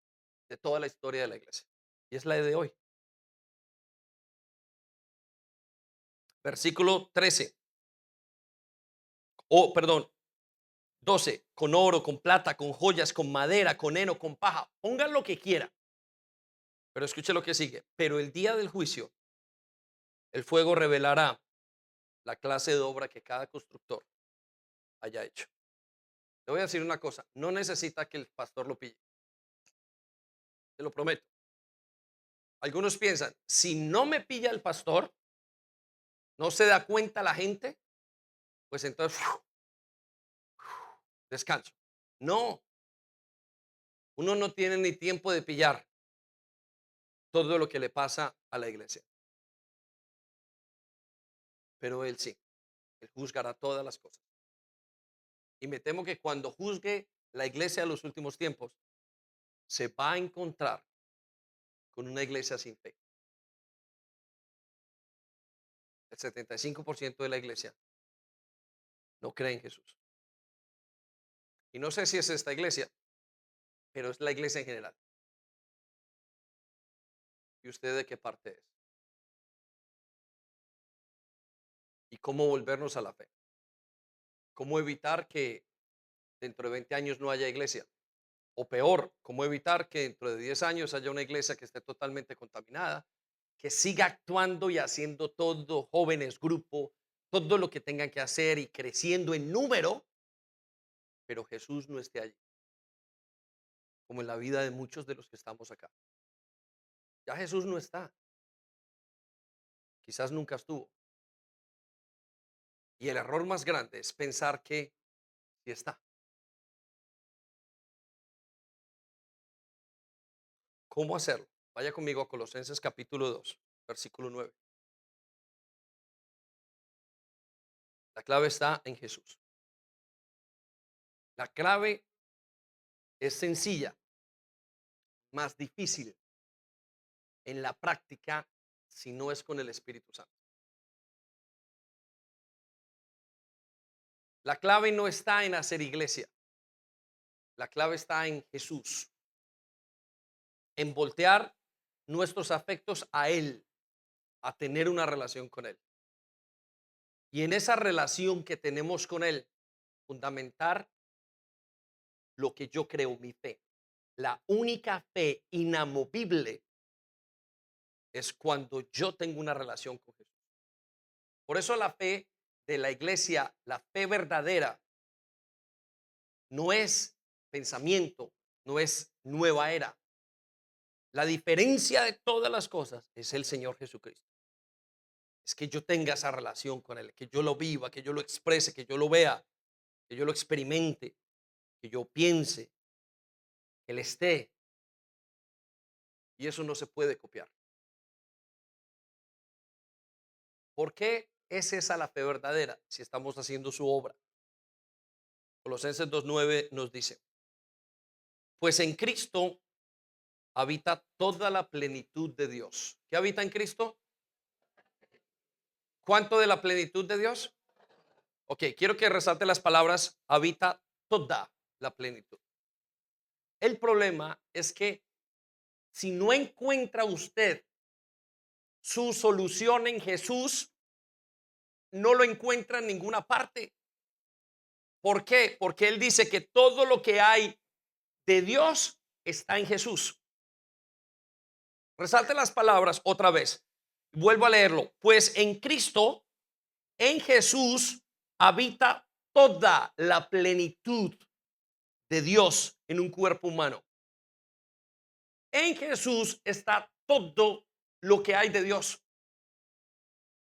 de toda la historia de la iglesia. Y es la de hoy. Versículo 13. Perdón, 12. Con oro, con plata, con joyas, con madera, con heno, con paja. Pongan lo que quiera. Pero escuche lo que sigue. Pero el día del juicio, el fuego revelará la clase de obra que cada constructor haya hecho. Te voy a decir una cosa. No necesita que el pastor lo pille. Te lo prometo. Algunos piensan, si no me pilla el pastor, no se da cuenta la gente, pues entonces descanso. No, uno no tiene ni tiempo de pillar todo lo que le pasa a la iglesia. Pero él sí, él juzgará todas las cosas. Y me temo que cuando juzgue la iglesia de los últimos tiempos, se va a encontrar con una iglesia sin fe. El 75% de la iglesia no cree en Jesús. Y no sé si es esta iglesia, pero es la iglesia en general. ¿Y usted de qué parte es? ¿Y cómo volvernos a la fe? ¿Cómo evitar que dentro de 20 años no haya iglesia? O peor, ¿cómo evitar que dentro de 10 años haya una iglesia que esté totalmente contaminada, que siga actuando y haciendo todo, jóvenes, grupo, todo lo que tengan que hacer y creciendo en número, pero Jesús no esté allí, como en la vida de muchos de los que estamos acá? Ya Jesús no está, quizás nunca estuvo. Y el error más grande es pensar que sí está. ¿Cómo hacerlo? Vaya conmigo a Colosenses capítulo 2, versículo 9. La clave está en Jesús. La clave es sencilla, más difícil en la práctica si no es con el Espíritu Santo. La clave no está en hacer iglesia. La clave está en Jesús, en voltear nuestros afectos a Él, a tener una relación con Él. Y en esa relación que tenemos con Él, fundamentar lo que yo creo, mi fe. La única fe inamovible es cuando yo tengo una relación con Jesús. Por eso la fe de la iglesia, la fe verdadera, no es pensamiento, no es nueva era. La diferencia de todas las cosas es el Señor Jesucristo. Es que yo tenga esa relación con Él, que yo lo viva, que yo lo exprese, que yo lo vea, que yo lo experimente, que yo piense, que Él esté. Y eso no se puede copiar. ¿Por qué es esa la fe verdadera si estamos haciendo su obra? Colosenses 2:9 nos dice, pues en Cristo habita toda la plenitud de Dios. ¿Qué habita en Cristo? ¿Cuánto de la plenitud de Dios? Ok, quiero que resalte las palabras, habita toda la plenitud. El problema es que si no encuentra usted su solución en Jesús, no lo encuentra en ninguna parte. ¿Por qué? Porque Él dice que todo lo que hay de Dios está en Jesús. Resalte las palabras otra vez. Vuelvo a leerlo. Pues en Cristo, en Jesús, habita toda la plenitud de Dios en un cuerpo humano. En Jesús está todo lo que hay de Dios.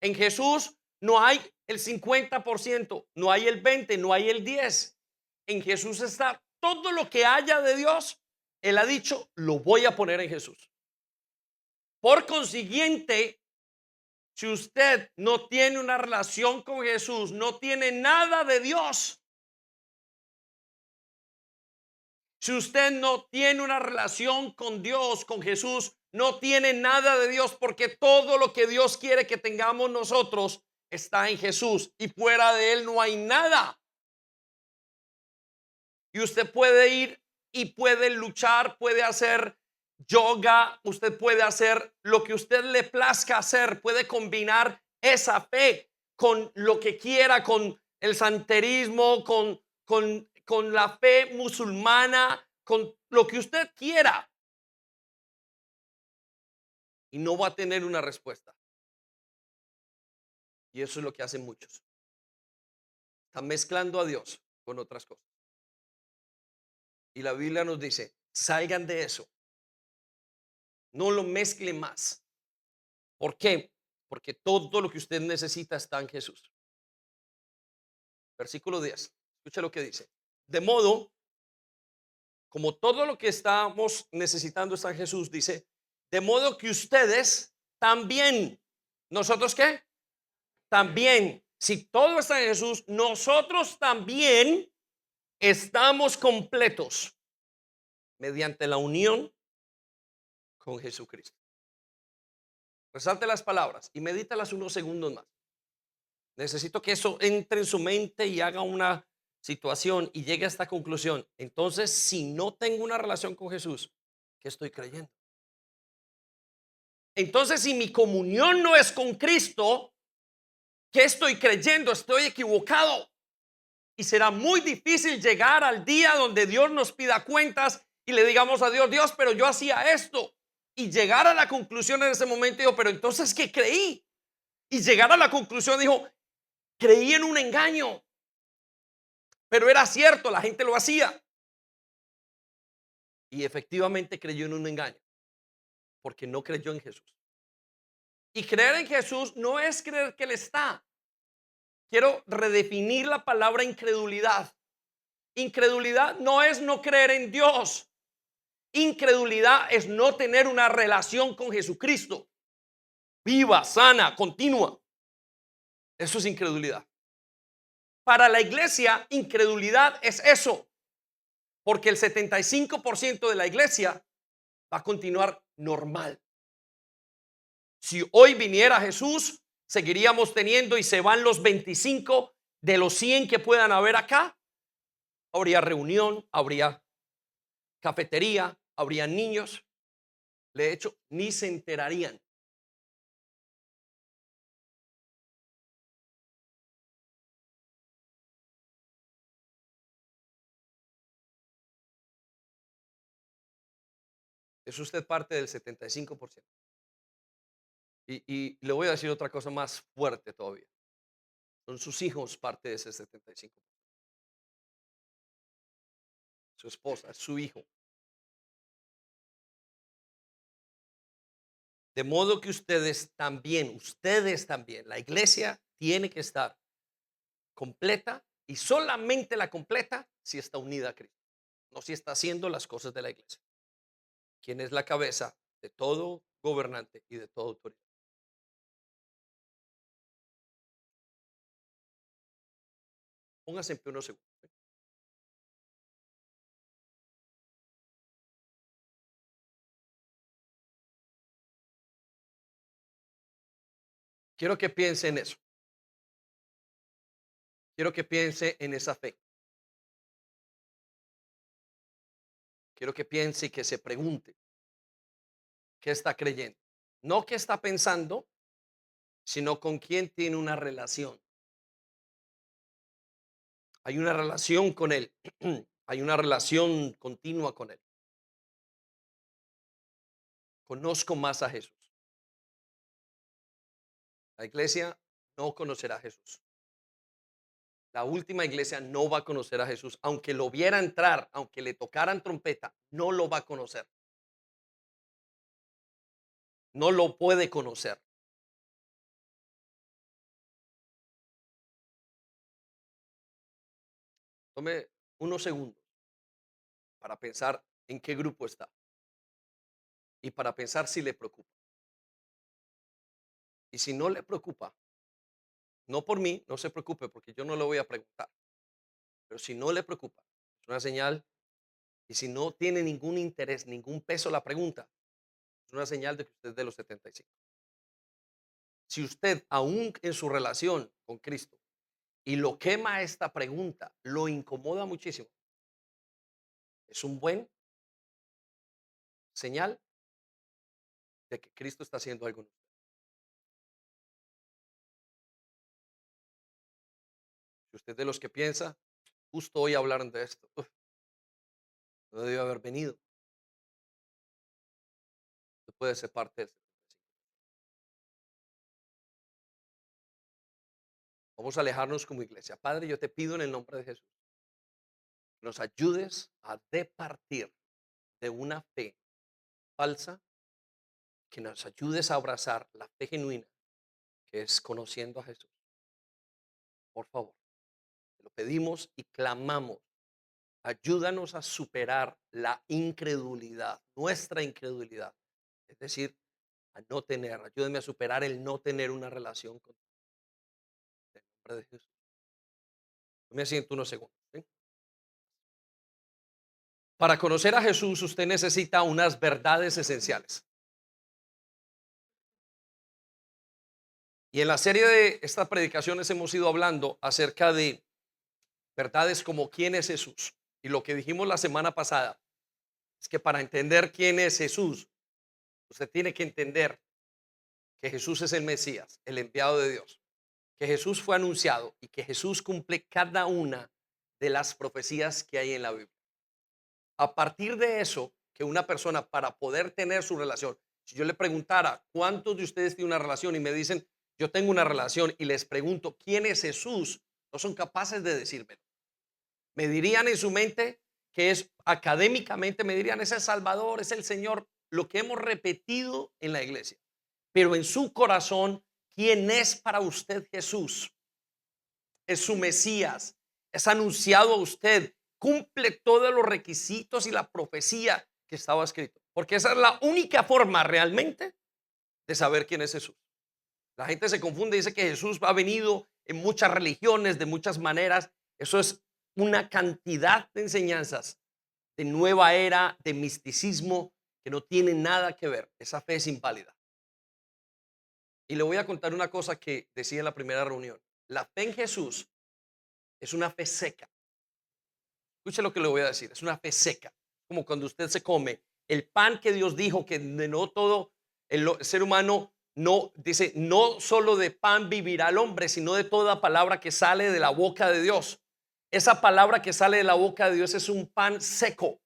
En Jesús no hay el 50%, no hay el 20%, no hay el 10%. En Jesús está todo lo que haya de Dios. Él ha dicho, lo voy a poner en Jesús. Por consiguiente, si usted no tiene una relación con Jesús, no tiene nada de Dios. Si usted no tiene una relación con Dios, con Jesús, no tiene nada de Dios, porque todo lo que Dios quiere que tengamos nosotros está en Jesús y fuera de Él no hay nada. Y usted puede ir y puede luchar, puede hacer yoga, usted puede hacer lo que usted le plazca hacer, puede combinar esa fe con lo que quiera, con el santerismo, con la fe musulmana, con lo que usted quiera. Y no va a tener una respuesta. Y eso es lo que hacen muchos. Están mezclando a Dios con otras cosas. Y la Biblia nos dice, salgan de eso. No lo mezclen más. ¿Por qué? Porque todo lo que usted necesita está en Jesús. Versículo 10. Escucha lo que dice. De modo, como todo lo que estamos necesitando está en Jesús, dice, de modo que ustedes también, ¿nosotros qué? También, si todo está en Jesús, nosotros también estamos completos mediante la unión con Jesucristo. Resalte las palabras y medítalas unos segundos más. Necesito que eso entre en su mente y haga una situación y llegue a esta conclusión. Entonces, si no tengo una relación con Jesús, ¿qué estoy creyendo? Entonces, si mi comunión no es con Cristo, ¿qué estoy creyendo? Estoy equivocado. Y será muy difícil llegar al día donde Dios nos pida cuentas y le digamos a Dios, Dios, pero yo hacía esto. Y llegar a la conclusión en ese momento, digo, pero entonces, ¿qué creí? Y llegar a la conclusión, dijo, creí en un engaño. Pero era cierto, la gente lo hacía. Y efectivamente creyó en un engaño, porque no creyó en Jesús. Y creer en Jesús no es creer que Él está. Quiero redefinir la palabra incredulidad. Incredulidad no es no creer en Dios. Incredulidad es no tener una relación con Jesucristo. Viva, sana, continua. Eso es incredulidad. Para la iglesia, incredulidad es eso. Porque el 75% de la iglesia va a continuar normal. Si hoy viniera Jesús, seguiríamos teniendo y se van los 25 de los 100 que puedan haber acá. Habría reunión, habría cafetería, habría niños. De hecho, ni se enterarían. Es usted parte del 75%. Y le voy a decir otra cosa más fuerte todavía. Son sus hijos parte de ese 75%. Su esposa, su hijo. De modo que ustedes también, la iglesia tiene que estar completa y solamente la completa si está unida a Cristo, no si está haciendo las cosas de la iglesia, quien es la cabeza de todo gobernante y de toda autoridad. Póngase en pie unos segundos. Quiero que piense en eso. Quiero que piense en esa fe. Quiero que piense y que se pregunte qué está creyendo. No qué está pensando, sino con quién tiene una relación. Hay una relación con Él. Hay una relación continua con Él. Conozco más a Jesús. La iglesia no conocerá a Jesús. La última iglesia no va a conocer a Jesús. Aunque lo viera entrar, aunque le tocaran trompeta, no lo va a conocer. No lo puede conocer. Tome unos segundos para pensar en qué grupo está y para pensar si le preocupa. Y si no le preocupa, no por mí, no se preocupe porque yo no le voy a preguntar. Pero si no le preocupa, es una señal. Y si no tiene ningún interés, ningún peso la pregunta, es una señal de que usted es de los 75. Si usted, aún en su relación con Cristo, y lo quema esta pregunta, lo incomoda muchísimo, es un buen señal de que Cristo está haciendo algo en usted. Si usted es de los que piensa, justo hoy hablaron de esto, no debió haber venido, usted puede ser parte de esto. Vamos a alejarnos como iglesia. Padre, yo te pido en el nombre de Jesús, que nos ayudes a departir de una fe falsa, que nos ayudes a abrazar la fe genuina, que es conociendo a Jesús. Por favor, te lo pedimos y clamamos. Ayúdanos a superar la incredulidad, nuestra incredulidad. Es decir, a no tener, ayúdenme a superar el no tener una relación con el nombre de Jesús. Yo me siento unos segundos. ¿Sí? Para conocer a Jesús, usted necesita unas verdades esenciales. Y en la serie de estas predicaciones hemos ido hablando acerca de verdades como quién es Jesús. Y lo que dijimos la semana pasada es que para entender quién es Jesús, usted tiene que entender que Jesús es el Mesías, el enviado de Dios, que Jesús fue anunciado y que Jesús cumple cada una de las profecías que hay en la Biblia. A partir de eso, que una persona para poder tener su relación, si yo le preguntara cuántos de ustedes tienen una relación y me dicen, yo tengo una relación y les pregunto, ¿quién es Jesús? No son capaces de decírmelo. Me dirían en su mente que es académicamente, me dirían, es el Salvador, es el Señor, lo que hemos repetido en la iglesia. Pero en su corazón, ¿quién es para usted Jesús? Es su Mesías, es anunciado a usted, cumple todos los requisitos y la profecía que estaba escrito. Porque esa es la única forma realmente de saber quién es Jesús. La gente se confunde y dice que Jesús ha venido en muchas religiones, de muchas maneras. Eso es una cantidad de enseñanzas de nueva era, de misticismo, que no tiene nada que ver. Esa fe es inválida. Y le voy a contar una cosa que decía en la primera reunión. La fe en Jesús es una fe seca. Escuche lo que le voy a decir. Es una fe seca. Como cuando usted se come el pan que Dios dijo que de no todo el ser humano no dice, no solo de pan vivirá el hombre, sino de toda palabra que sale de la boca de Dios. Esa palabra que sale de la boca de Dios es un pan seco.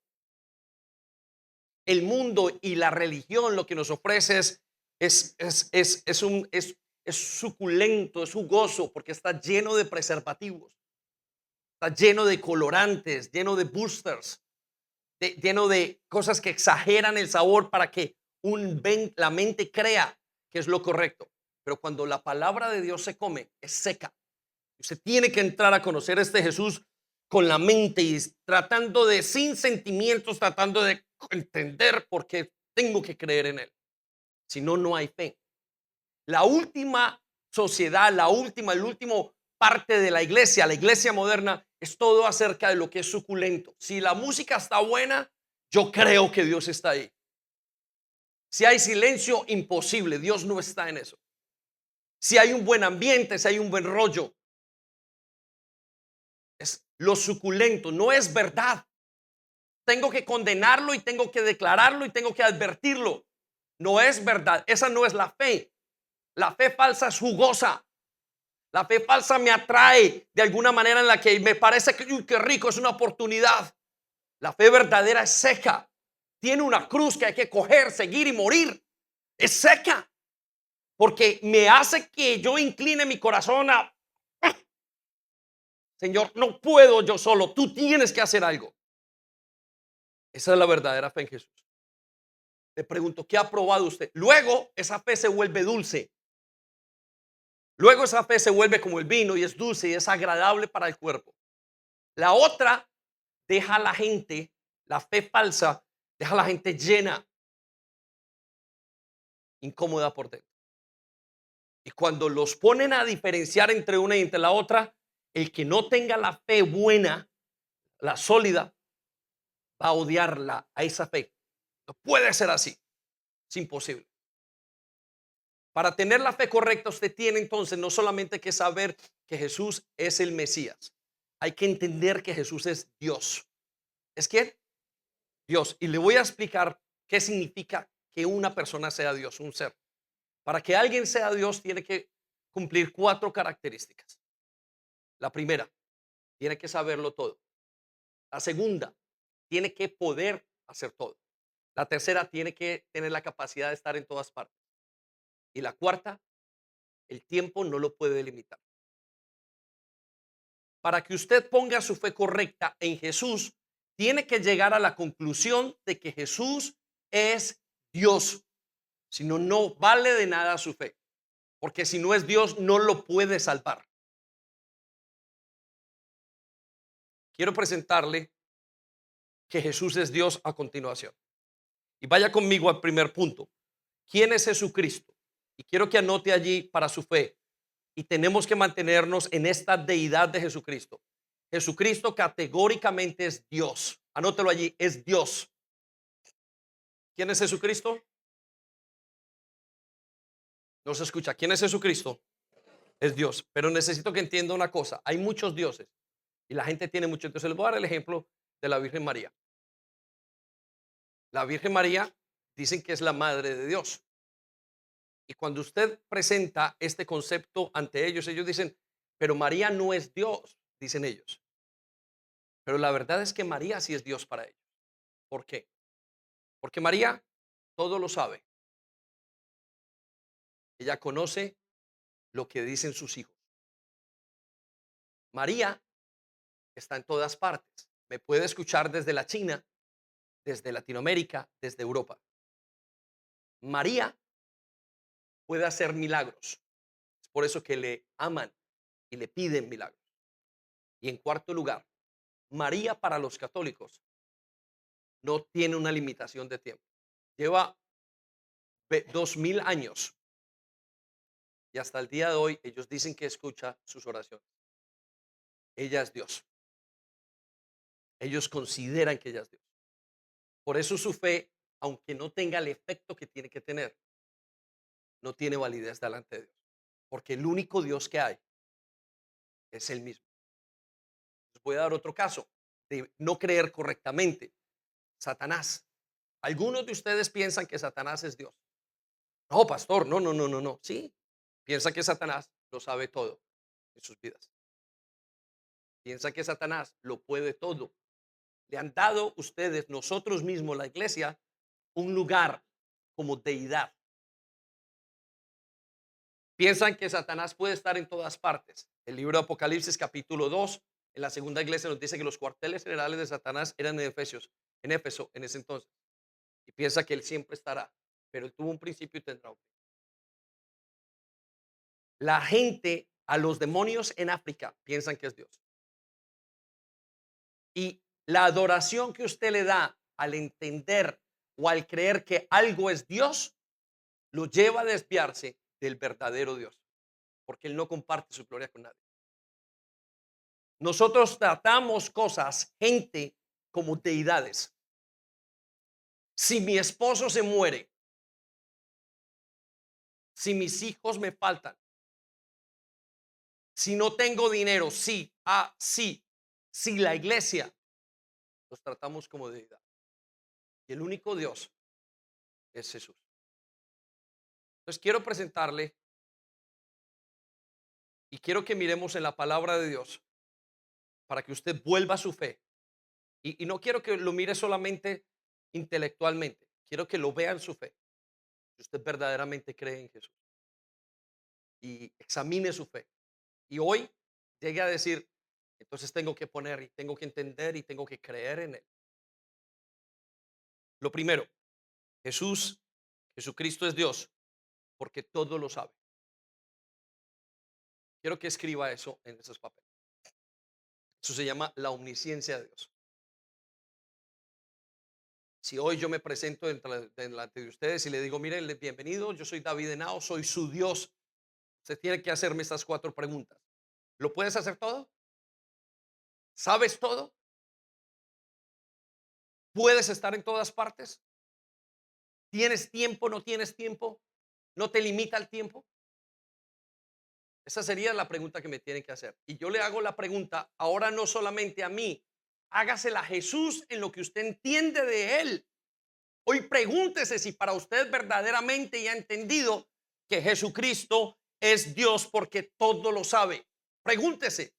El mundo y la religión lo que nos ofrece es suculento, es jugoso, porque está lleno de preservativos, está lleno de colorantes, lleno de boosters, lleno de cosas que exageran el sabor para que la mente crea que es lo correcto. Pero cuando la palabra de Dios se come, es seca. Usted tiene que entrar a conocer a este Jesús con la mente y tratando de, sin sentimientos, tratando de entender por qué tengo que creer en él. Si no, no hay fe. La última sociedad, el último parte de la iglesia moderna, es todo acerca de lo que es suculento. Si la música está buena, yo creo que Dios está ahí. Si hay silencio, imposible. Dios no está en eso. si hay un buen ambiente, si hay un buen rollo. Es lo suculento, no es verdad. Tengo que condenarlo y tengo que declararlo y tengo que advertirlo. No es verdad, esa no es la fe. La fe falsa es jugosa. La fe falsa me atrae de alguna manera en la que me parece que, uy, qué rico, es una oportunidad. La fe verdadera es seca. Tiene una cruz que hay que coger, seguir y morir. Es seca. Porque me hace que yo incline mi corazón a, Señor, no puedo yo solo. Tú tienes que hacer algo. Esa es la verdadera fe en Jesús. Le pregunto, ¿qué ha probado usted? Luego esa fe se vuelve dulce. Luego esa fe se vuelve como el vino y es dulce y es agradable para el cuerpo. La otra deja a la gente, la fe falsa, deja a la gente llena, incómoda por dentro. Y cuando los ponen a diferenciar entre una y entre la otra, el que no tenga la fe buena, la sólida, va a odiarla a esa fe. No puede ser así. Es imposible. Para tener la fe correcta, usted tiene entonces no solamente que saber que Jesús es el Mesías, hay que entender que Jesús es Dios. ¿Es quién? Dios. Y le voy a explicar qué significa que una persona sea Dios, un ser. Para que alguien sea Dios, tiene que cumplir 4 características. La primera, tiene que saberlo todo. La segunda, tiene que poder hacer todo. La tercera, tiene que tener la capacidad de estar en todas partes. Y la cuarta, el tiempo no lo puede limitar. Para que usted ponga su fe correcta en Jesús, tiene que llegar a la conclusión de que Jesús es Dios. Si no, no vale de nada su fe. Porque si no es Dios, no lo puede salvar. Quiero presentarle que Jesús es Dios a continuación. Y vaya conmigo al primer punto. ¿Quién es Jesucristo? Y quiero que anote allí para su fe. Y tenemos que mantenernos en esta deidad de Jesucristo. Jesucristo categóricamente es Dios. Anótelo allí, es Dios. ¿Quién es Jesucristo? No se escucha. ¿Quién es Jesucristo? Es Dios. Pero necesito que entienda una cosa. Hay muchos dioses y la gente tiene muchos. Entonces les voy a dar el ejemplo de la Virgen María. La Virgen María dicen que es la madre de Dios. Y cuando usted presenta este concepto ante ellos, ellos dicen, pero María no es Dios, dicen ellos. Pero la verdad es que María sí es Dios para ellos. ¿Por qué? Porque María todo lo sabe. Ella conoce lo que dicen sus hijos. María está en todas partes. Me puede escuchar desde la China, desde Latinoamérica, desde Europa. María puede hacer milagros. Es por eso que le aman y le piden milagros. Y en cuarto lugar, María para los católicos no tiene una limitación de tiempo. Lleva 2000 años y hasta el día de hoy ellos dicen que escucha sus oraciones. Ella es Dios. Ellos consideran que ella es Dios. Por eso su fe, aunque no tenga el efecto que tiene que tener, no tiene validez delante de Dios. Porque el único Dios que hay es Él mismo. Les voy a dar otro caso de no creer correctamente. Satanás. Algunos de ustedes piensan que Satanás es Dios. No, pastor, no, no, no, no, no. Sí, piensa que Satanás lo sabe todo en sus vidas. Piensa que Satanás lo puede todo. Le han dado ustedes, nosotros mismos, la iglesia, un lugar como deidad. Piensan que Satanás puede estar en todas partes. El libro de Apocalipsis capítulo 2, en la segunda iglesia nos dice que los cuarteles generales de Satanás eran en Éfeso en ese entonces. Y piensa que él siempre estará, pero él tuvo un principio y tendrá un fin. La gente, a los demonios en África, piensan que es Dios. Y la adoración que usted le da al entender o al creer que algo es Dios, lo lleva a desviarse del verdadero Dios, porque Él no comparte su gloria con nadie. Nosotros tratamos cosas, gente, como deidades. Si mi esposo se muere, si mis hijos me faltan, si no tengo dinero, sí, sí, si la iglesia, los tratamos como deidad. Y el único Dios es Jesús. Entonces quiero presentarle y quiero que miremos en la palabra de Dios para que usted vuelva a su fe. Y no quiero que lo mire solamente intelectualmente, quiero que lo vea en su fe. Si usted verdaderamente cree en Jesús y examine su fe. Y hoy llegue a decir, entonces tengo que poner y tengo que entender y tengo que creer en Él. Lo primero, Jesucristo es Dios porque todo lo sabe. Quiero que escriba eso en esos papeles. Eso se llama la omnisciencia de Dios. Si hoy yo me presento delante de ustedes y le digo, miren, bienvenido, yo soy David Henao, soy su Dios. Usted tiene que hacerme estas 4 preguntas. ¿Lo puedes hacer todo? ¿Sabes todo? ¿Puedes estar en todas partes? ¿Tienes tiempo? ¿No tienes tiempo? ¿No te limita el tiempo? Esa sería la pregunta que me tienen que hacer. Y yo le hago la pregunta ahora no solamente a mí, hágasela a Jesús en lo que usted entiende de Él. Hoy pregúntese si para usted verdaderamente ya ha entendido que Jesucristo es Dios porque todo lo sabe. Pregúntese.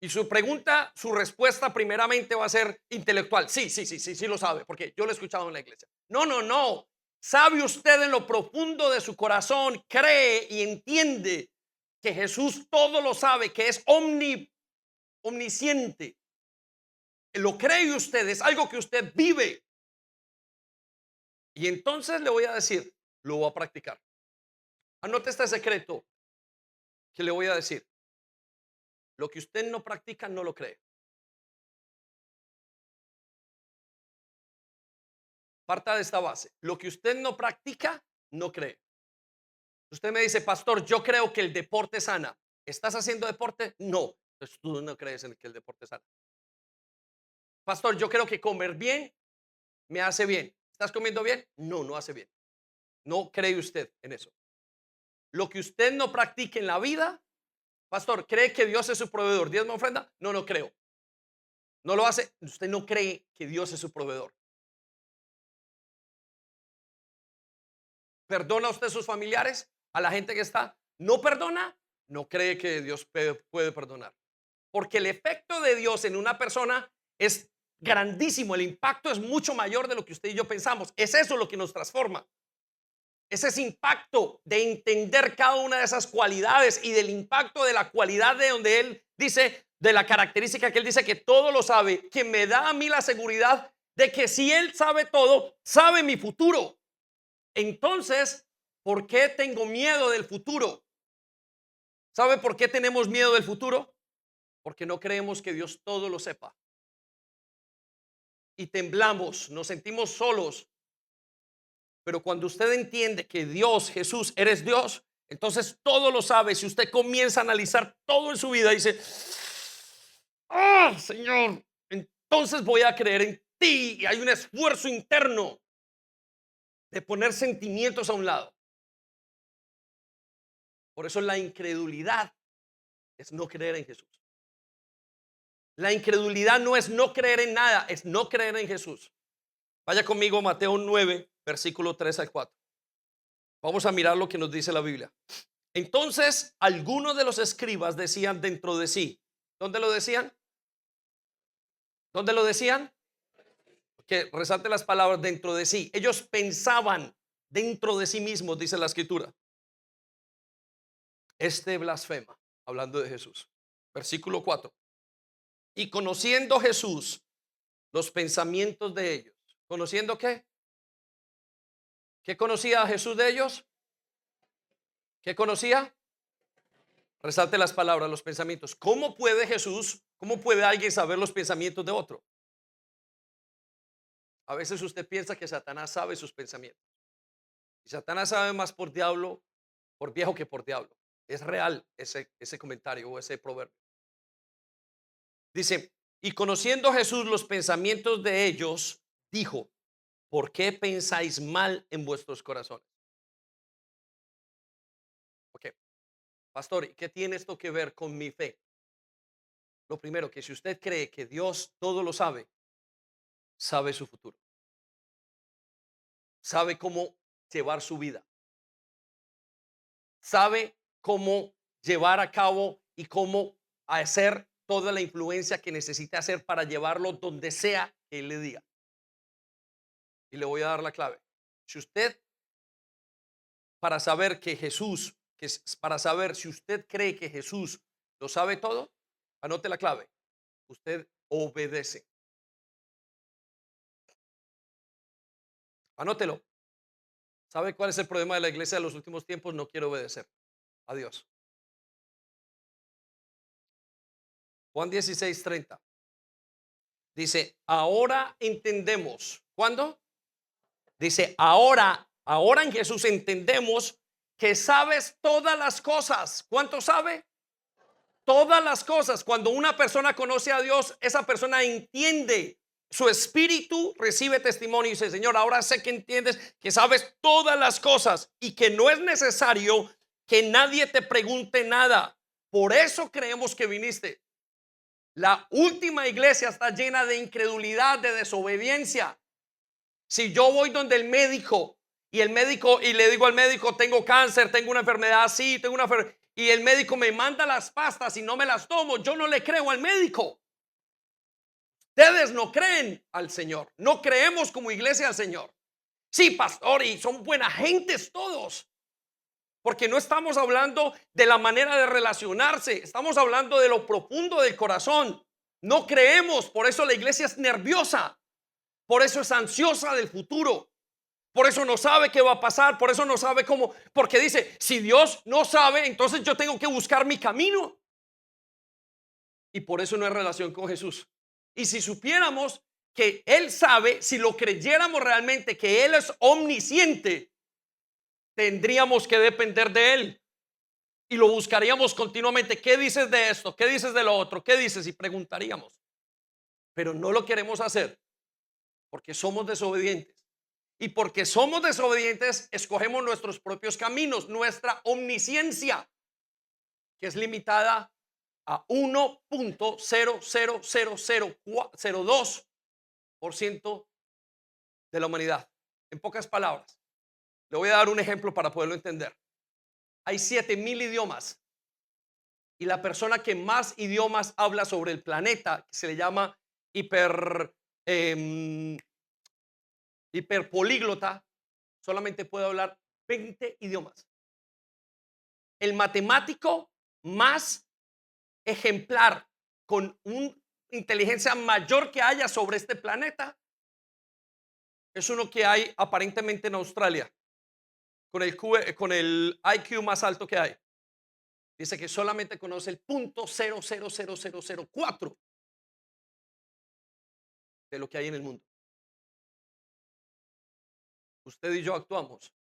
Y su pregunta, su respuesta primeramente va a ser intelectual. Sí, sí, sí, sí, sí lo sabe, porque yo lo he escuchado en la iglesia. No, no, no. ¿Sabe usted en lo profundo de su corazón, cree y entiende que Jesús todo lo sabe, que es omnisciente? Lo cree usted, es algo que usted vive. Y entonces le voy a decir, lo voy a practicar. Anote este secreto que le voy a decir. Lo que usted no practica, no lo cree. Parta de esta base. Lo que usted no practica, no cree. Usted me dice, pastor, yo creo que el deporte sana. ¿Estás haciendo deporte? No. Entonces tú no crees en que el deporte sana. Pastor, yo creo que comer bien me hace bien. ¿Estás comiendo bien? No, no hace bien. No cree usted en eso. Lo que usted no practique en la vida, pastor, ¿cree que Dios es su proveedor? ¿Diezmo ofrenda? No, no creo. No lo hace. Usted no cree que Dios es su proveedor. ¿Perdona usted a sus familiares? ¿A la gente que está? ¿No perdona? No cree que Dios puede perdonar. Porque el efecto de Dios en una persona es grandísimo. El impacto es mucho mayor de lo que usted y yo pensamos. Es eso lo que nos transforma. Es ese impacto de entender cada una de esas cualidades y del impacto de la cualidad de donde Él dice, de la característica que Él dice que todo lo sabe, que me da a mí la seguridad de que si Él sabe todo, sabe mi futuro. Entonces, ¿por qué tengo miedo del futuro? ¿Sabe por qué tenemos miedo del futuro? Porque no creemos que Dios todo lo sepa. Y temblamos, nos sentimos solos. Pero cuando usted entiende que Dios, Jesús, eres Dios, entonces todo lo sabe. Si usted comienza a analizar todo en su vida, dice, ah, Señor, entonces voy a creer en ti. Y hay un esfuerzo interno de poner sentimientos a un lado. Por eso la incredulidad es no creer en Jesús. La incredulidad no es no creer en nada, es no creer en Jesús. Vaya conmigo a Mateo 9, versículo 3 al 4. Vamos a mirar lo que nos dice la Biblia. Entonces, algunos de los escribas decían dentro de sí. ¿Dónde lo decían? ¿Dónde lo decían? Que resalte las palabras dentro de sí. Ellos pensaban dentro de sí mismos, dice la escritura. Este blasfema, hablando de Jesús. Versículo 4. Y conociendo Jesús los pensamientos de ellos. ¿Conociendo qué? ¿Qué conocía Jesús de ellos? ¿Qué conocía? Resalte las palabras, los pensamientos. ¿Cómo puede Jesús, cómo puede alguien saber los pensamientos de otro? A veces usted piensa que Satanás sabe sus pensamientos. Y Satanás sabe más por diablo, por viejo que por diablo. Es real ese comentario o ese proverbio. Dice, y conociendo Jesús los pensamientos de ellos, dijo, ¿por qué pensáis mal en vuestros corazones? Ok. Pastor, ¿y qué tiene esto que ver con mi fe? Lo primero, que si usted cree que Dios todo lo sabe, sabe su futuro, sabe cómo llevar su vida, sabe cómo llevar a cabo y cómo hacer toda la influencia que necesite hacer para llevarlo donde sea que Él le diga. Y le voy a dar la clave. Si usted, para saber que Jesús, para saber si usted cree que Jesús lo sabe todo, anote la clave. Usted obedece. Anótelo. ¿Sabe cuál es el problema de la iglesia de los últimos tiempos? No quiere obedecer a Dios. Juan 16:30 dice, ahora entendemos. ¿Cuándo? Dice, ahora en Jesús entendemos que sabes todas las cosas. ¿Cuánto sabe? Todas las cosas. Cuando una persona conoce a Dios, esa persona entiende. Su espíritu recibe testimonio y dice, Señor, ahora sé que entiendes que sabes todas las cosas y que no es necesario que nadie te pregunte nada. Por eso creemos que viniste. La última iglesia está llena de incredulidad, de desobediencia. Si yo voy donde el médico y le digo al médico, tengo cáncer, tengo una enfermedad así, tengo una enfermedad, y el médico me manda las pastas y no me las tomo, yo no le creo al médico. Ustedes no creen al Señor, no creemos como iglesia al Señor. Sí, pastor, y son buenas gentes todos, porque no estamos hablando de la manera de relacionarse, estamos hablando de lo profundo del corazón. No creemos, por eso la iglesia es nerviosa, por eso es ansiosa del futuro. Por eso no sabe qué va a pasar, por eso no sabe cómo, porque dice, si Dios no sabe, entonces yo tengo que buscar mi camino. Y por eso no hay relación con Jesús. Y si supiéramos que Él sabe, si lo creyéramos realmente que Él es omnisciente, tendríamos que depender de Él. Y lo buscaríamos continuamente. ¿Qué dices de esto? ¿Qué dices de lo otro? ¿Qué dices? Y preguntaríamos. Pero no lo queremos hacer porque somos desobedientes. Y porque somos desobedientes, escogemos nuestros propios caminos, nuestra omnisciencia, que es limitada a 1.00002% de la humanidad. En pocas palabras, le voy a dar un ejemplo para poderlo entender. Hay 7.000 idiomas y la persona que más idiomas habla sobre el planeta, que se le llama hiper, em, hiperpolíglota, solamente puede hablar 20 idiomas. El matemático más ejemplar con una inteligencia mayor que haya sobre este planeta es uno que hay aparentemente en Australia, con el IQ más alto que hay. Dice que solamente conoce el 0.000004 de lo que hay en el mundo. Usted y yo actuamos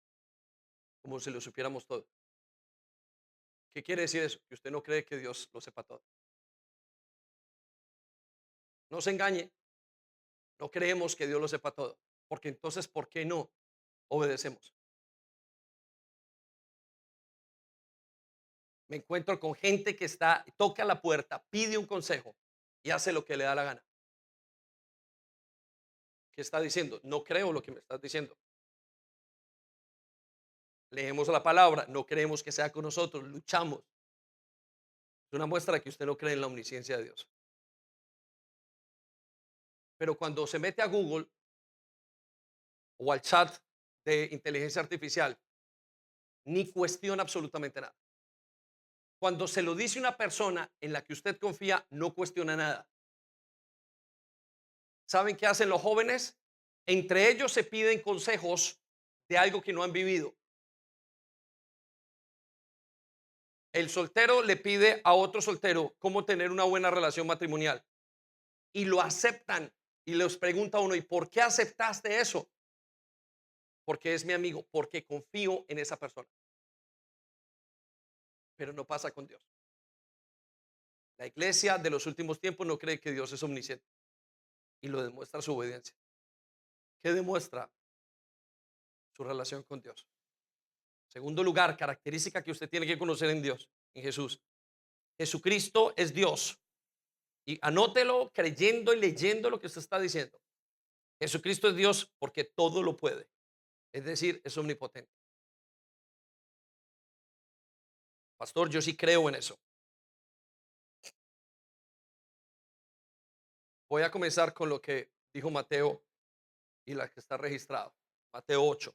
como si lo supiéramos todo. ¿Qué quiere decir eso? Que usted no cree que Dios lo sepa todo. No se engañe, no creemos que Dios lo sepa todo, porque entonces, ¿por qué no obedecemos? Me encuentro con gente que toca la puerta, pide un consejo y hace lo que le da la gana. ¿Qué está diciendo? No creo lo que me estás diciendo. Leemos la palabra, no creemos que sea con nosotros, luchamos. Es una muestra de que usted no cree en la omnisciencia de Dios. Pero cuando se mete a Google o al chat de inteligencia artificial, ni cuestiona absolutamente nada. Cuando se lo dice una persona en la que usted confía, no cuestiona nada. ¿Saben qué hacen los jóvenes? Entre ellos se piden consejos de algo que no han vivido. El soltero le pide a otro soltero cómo tener una buena relación matrimonial y lo aceptan y les pregunta a uno, ¿y por qué aceptaste eso? Porque es mi amigo, porque confío en esa persona. Pero no pasa con Dios. La iglesia de los últimos tiempos no cree que Dios es omnisciente y lo demuestra su obediencia. ¿Qué demuestra? Su relación con Dios. Segundo lugar, característica que usted tiene que conocer en Dios en Jesús. Jesucristo es Dios. Y anótelo creyendo y leyendo lo que usted está diciendo. Jesucristo es Dios porque todo lo puede. Es decir, es omnipotente. Pastor, yo sí creo en eso. Voy a comenzar con lo que dijo Mateo y la que está registrado. Mateo 8.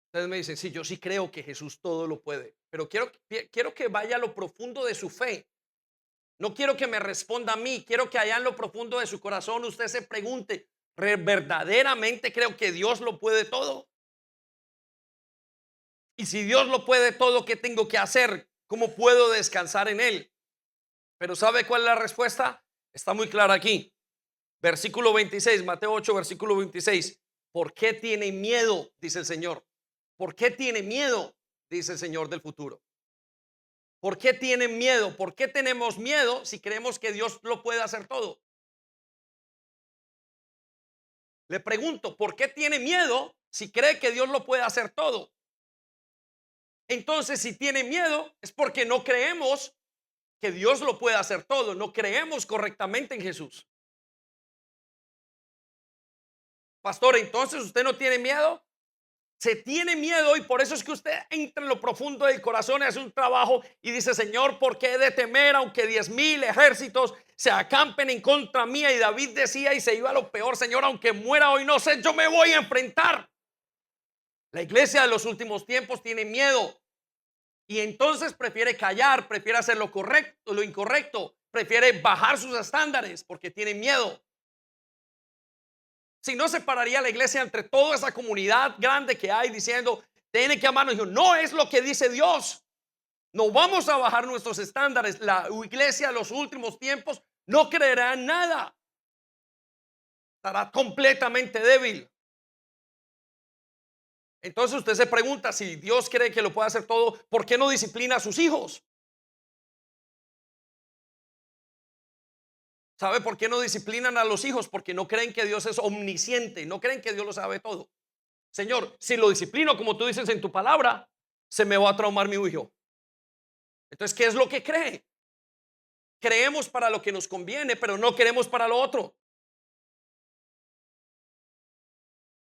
Ustedes me dicen, sí, yo sí creo que Jesús todo lo puede, pero quiero que vaya a lo profundo de su fe. No quiero que me responda a mí, quiero que allá en lo profundo de su corazón usted se pregunte, ¿verdaderamente creo que Dios lo puede todo? Y si Dios lo puede todo, ¿qué tengo que hacer? ¿Cómo puedo descansar en Él? Pero ¿sabe cuál es la respuesta? Está muy clara aquí. Versículo 26, Mateo 8, versículo 26. ¿Por qué tiene miedo? Dice el Señor. ¿Por qué tiene miedo? Dice el Señor del futuro. ¿Por qué tienen miedo? ¿Por qué tenemos miedo si creemos que Dios lo puede hacer todo? Le pregunto, ¿por qué tiene miedo si cree que Dios lo puede hacer todo? Entonces, si tiene miedo, es porque no creemos que Dios lo puede hacer todo. No creemos correctamente en Jesús. Pastor, entonces usted no tiene miedo. Se tiene miedo y por eso es que usted entra en lo profundo del corazón y hace un trabajo y dice, Señor, ¿por qué he de temer aunque 10,000 ejércitos se acampen en contra mía? Y David decía y se iba a lo peor, Señor, aunque muera hoy, no sé, yo me voy a enfrentar. La iglesia de los últimos tiempos tiene miedo y entonces prefiere callar, prefiere hacer lo correcto, lo incorrecto, prefiere bajar sus estándares porque tiene miedo. Si no, separaría la iglesia entre toda esa comunidad grande que hay diciendo, tiene que amarnos. Dijo, no es lo que dice Dios. No vamos a bajar nuestros estándares. La iglesia de los últimos tiempos no creerá en nada. Estará completamente débil. Entonces usted se pregunta, si Dios cree que lo puede hacer todo, ¿por qué no disciplina a sus hijos? ¿Sabe por qué no disciplinan a los hijos? Porque no creen que Dios es omnisciente, no creen que Dios lo sabe todo. Señor, si lo disciplino como tú dices en tu palabra, se me va a traumar mi hijo. Entonces, ¿qué es lo que cree? Creemos para lo que nos conviene, pero no queremos para lo otro.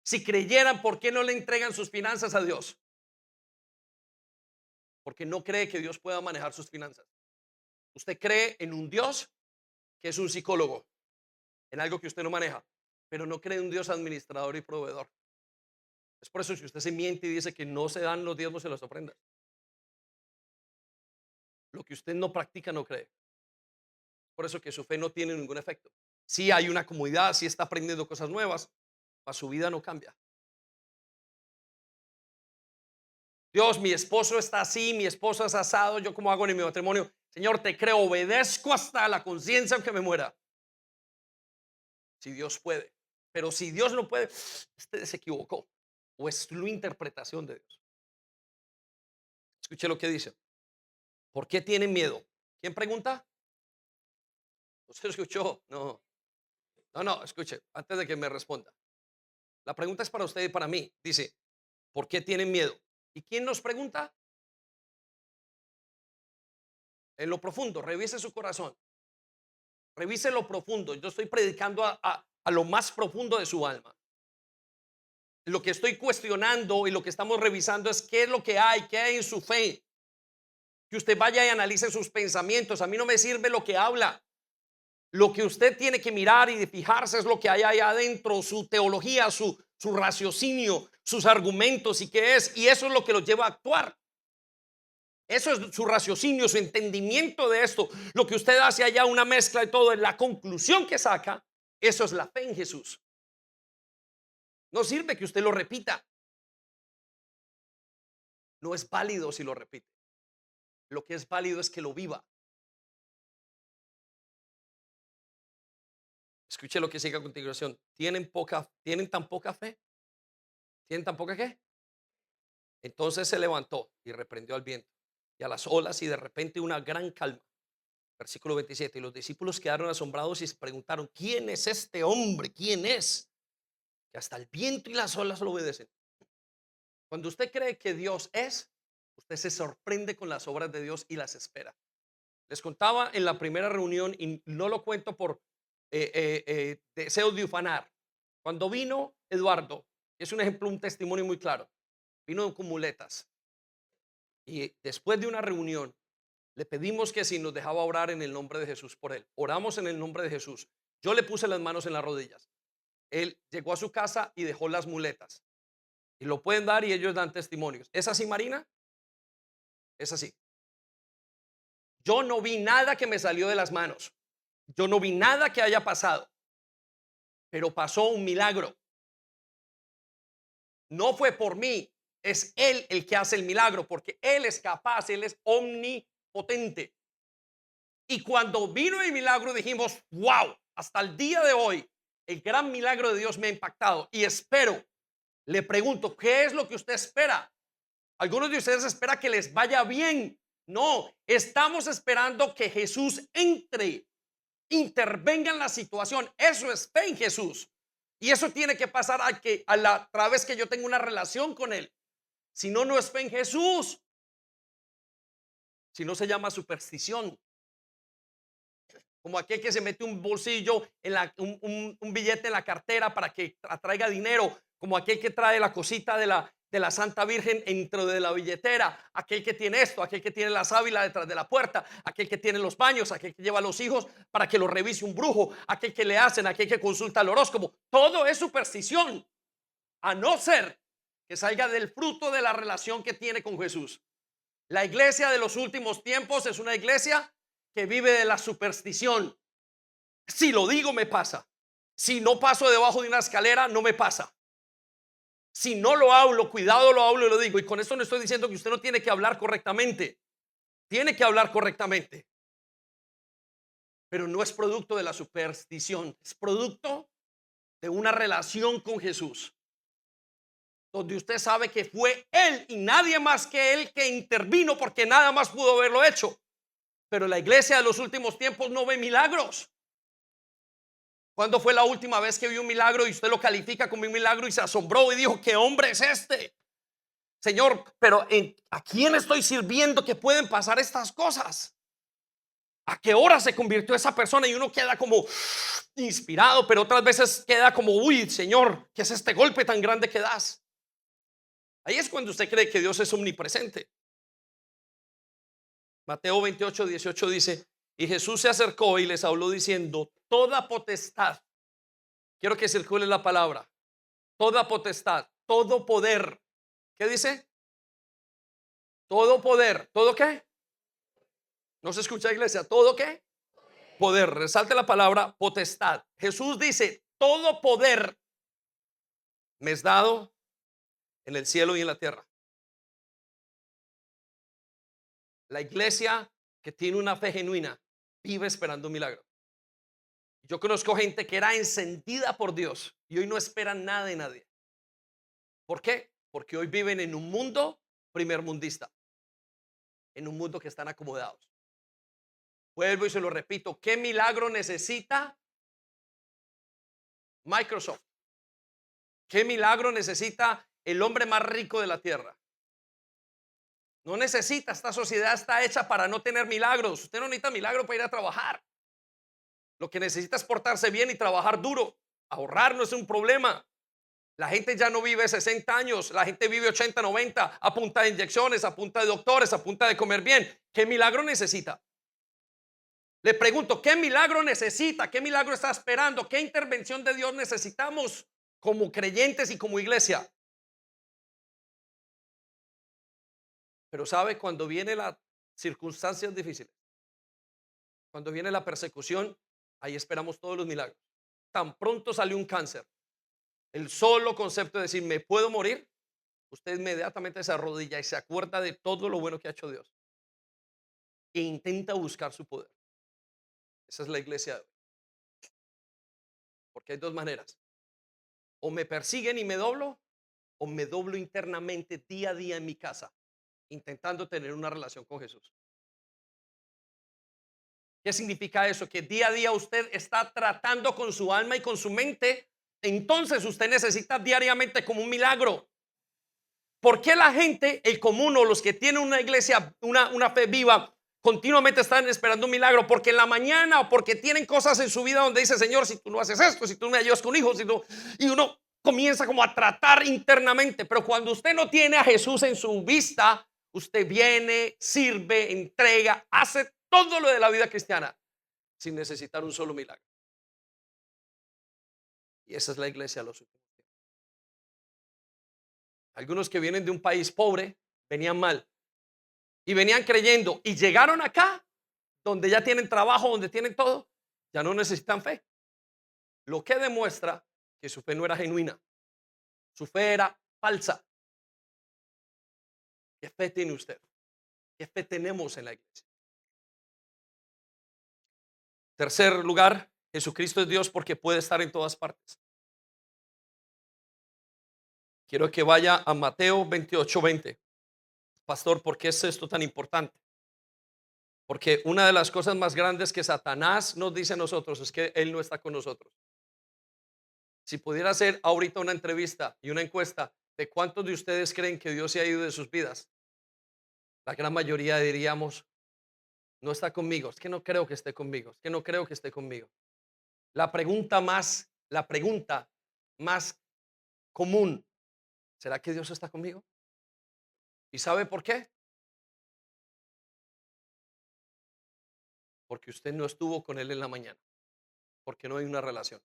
Si creyeran, ¿por qué no le entregan sus finanzas a Dios? Porque no cree que Dios pueda manejar sus finanzas. Usted cree en un Dios que es un psicólogo, en algo que usted no maneja, pero no cree en un Dios administrador y proveedor. Es por eso que usted se miente y dice que no se dan los diezmos y las ofrendas. Lo que usted no practica no cree. Por eso que su fe no tiene ningún efecto. Si hay una comunidad, si está aprendiendo cosas nuevas, para su vida no cambia. Dios, mi esposo está así, mi esposo es asado, yo cómo hago en mi matrimonio. Señor, te creo, obedezco hasta la conciencia aunque me muera. Si Dios puede. Pero si Dios no puede, usted se equivocó. O es su interpretación de Dios. Escuche lo que dice. ¿Por qué tienen miedo? ¿Quién pregunta? ¿Usted escuchó? No. No, escuche, antes de que me responda. La pregunta es para usted y para mí. Dice, ¿por qué tienen miedo? ¿Y quién nos pregunta? En lo profundo, revise su corazón. Revise lo profundo. Yo estoy predicando a lo más profundo de su alma. Lo que estoy cuestionando y lo que estamos revisando es qué es lo que hay, qué hay en su fe. Que usted vaya y analice sus pensamientos. A mí no me sirve lo que habla. Lo que usted tiene que mirar y de fijarse es lo que hay ahí adentro, su teología, su raciocinio, sus argumentos y qué es. Y eso es lo que los lleva a actuar. Eso es su raciocinio, su entendimiento de esto. Lo que usted hace allá, una mezcla de todo, en la conclusión que saca, eso es la fe en Jesús. No sirve que usted lo repita. No es válido si lo repite. Lo que es válido es que lo viva. Escuche lo que sigue a continuación. ¿Tienen tan poca fe? ¿Tienen tan poca qué? Entonces se levantó y reprendió al viento y a las olas y de repente una gran calma. Versículo 27. Y los discípulos quedaron asombrados y se preguntaron, ¿quién es este hombre? ¿Quién es? Que hasta el viento y las olas lo obedecen. Cuando usted cree que Dios es, Usted se sorprende con las obras de Dios y las espera. Les contaba en la primera reunión, y no lo cuento por deseos de ufanar. Cuando vino Eduardo, es un ejemplo, un testimonio muy claro, vino con muletas y después de una reunión le pedimos que si nos dejaba orar en el nombre de Jesús por él. Oramos en el nombre de Jesús. Yo le puse las manos en las rodillas. Él llegó a su casa y dejó las muletas. Y lo pueden dar y ellos dan testimonios. ¿Es así, Marina? Es así. Yo no vi nada que me salió de las manos. Yo no vi nada que haya pasado. Pero pasó un milagro. No fue por mí. Es Él el que hace el milagro, porque Él es capaz, Él es omnipotente. Y cuando vino el milagro dijimos, wow, hasta el día de hoy, el gran milagro de Dios me ha impactado y espero, le pregunto, ¿qué es lo que usted espera? Algunos de ustedes esperan que les vaya bien. No, estamos esperando que Jesús entre, intervenga en la situación. Eso es fe en Jesús. Y eso tiene que pasar a la través que yo tenga una relación con Él. Si no, no es fe en Jesús. Si no, se llama superstición. Como aquel que se mete un bolsillo en un billete en la cartera para que atraiga dinero, como aquel que trae la cosita de la Santa Virgen dentro de la billetera, aquel que tiene esto, aquel que tiene la sábila detrás de la puerta, aquel que tiene los baños, aquel que lleva a los hijos para que los revise un brujo, aquel que le hacen, aquel que consulta el horóscopo. Todo es superstición, a no ser que salga del fruto de la relación que tiene con Jesús. La iglesia de los últimos tiempos es una iglesia que vive de la superstición. Si lo digo, me pasa. Si no paso debajo de una escalera, no me pasa. Si no lo hablo, cuidado, lo hablo y lo digo. Y con esto no estoy diciendo que usted no tiene que hablar correctamente. Tiene que hablar correctamente. Pero no es producto de la superstición. Es producto de una relación con Jesús, donde usted sabe que fue Él y nadie más que Él que intervino, porque nada más pudo haberlo hecho. Pero la iglesia de los últimos tiempos no ve milagros. ¿Cuándo fue la última vez que vio un milagro y usted lo califica como un milagro y se asombró y dijo, qué hombre es este? Señor, pero ¿a quién estoy sirviendo que pueden pasar estas cosas? ¿A qué hora se convirtió esa persona? Y uno queda como inspirado, pero otras veces queda como, uy, Señor, ¿qué es este golpe tan grande que das? Ahí es cuando usted cree que Dios es omnipresente. Mateo 28:18 dice, y Jesús se acercó y les habló diciendo, toda potestad, quiero que circule la palabra, toda potestad, todo poder. ¿Qué dice? Todo poder. ¿Todo qué? No se escucha, iglesia. ¿Todo qué? Poder. Resalte la palabra potestad. Jesús dice, todo poder me es dado en el cielo y en la tierra. La iglesia que tiene una fe genuina vive esperando un milagro. Yo conozco gente que era encendida por Dios y hoy no esperan nada de nadie. ¿Por qué? Porque hoy viven en un mundo primermundista, en un mundo que están acomodados. Vuelvo y se lo repito, ¿qué milagro necesita Microsoft? ¿Qué milagro necesita el hombre más rico de la tierra? No necesita, esta sociedad está hecha para no tener milagros. Usted no necesita milagro para ir a trabajar. Lo que necesita es portarse bien y trabajar duro. Ahorrar no es un problema. La gente ya no vive 60 años, la gente vive 80, 90 a punta de inyecciones, a punta de doctores, a punta de comer bien. ¿Qué milagro necesita? Le pregunto, ¿qué milagro necesita? ¿Qué milagro está esperando? ¿Qué intervención de Dios necesitamos como creyentes y como iglesia? Pero sabe, cuando viene las circunstancias difíciles, cuando viene la persecución, ahí esperamos todos los milagros. Tan pronto salió un cáncer, el solo concepto de decir, me puedo morir, usted inmediatamente se arrodilla y se acuerda de todo lo bueno que ha hecho Dios e intenta buscar su poder. Esa es la iglesia de hoy. Porque hay dos maneras. O me persiguen y me doblo, o me doblo internamente día a día en mi casa, intentando tener una relación con Jesús. ¿Qué significa eso? Que día a día usted está tratando con su alma y con su mente. Entonces usted necesita diariamente como un milagro. ¿Por qué la gente, el común o los que tienen una iglesia, una fe viva, continuamente están esperando un milagro? Porque en la mañana o porque tienen cosas en su vida donde dice, Señor, si tú no haces esto, si tú no me ayudas con hijos, si tú, y uno comienza como a tratar internamente. Pero cuando usted no tiene a Jesús en su vista, usted viene, sirve, entrega, hace todo lo de la vida cristiana sin necesitar un solo milagro. Y esa es la iglesia a los últimos tiempos. Algunos que vienen de un país pobre venían mal y venían creyendo y llegaron acá donde ya tienen trabajo, donde tienen todo, ya no necesitan fe. Lo que demuestra que su fe no era genuina, su fe era falsa. ¿Qué fe tiene usted? ¿Qué fe tenemos en la iglesia? Tercer lugar, Jesucristo es Dios porque puede estar en todas partes. Quiero que vaya a Mateo 28:20. Pastor, ¿por qué es esto tan importante? Porque una de las cosas más grandes que Satanás nos dice a nosotros es que Él no está con nosotros. Si pudiera hacer ahorita una entrevista y una encuesta de cuántos de ustedes creen que Dios se ha ido de sus vidas, la gran mayoría diríamos, no está conmigo, es que no creo que esté conmigo, es que no creo que esté conmigo. La pregunta más común, ¿será que Dios está conmigo? ¿Y sabe por qué? Porque usted no estuvo con Él en la mañana, porque no hay una relación.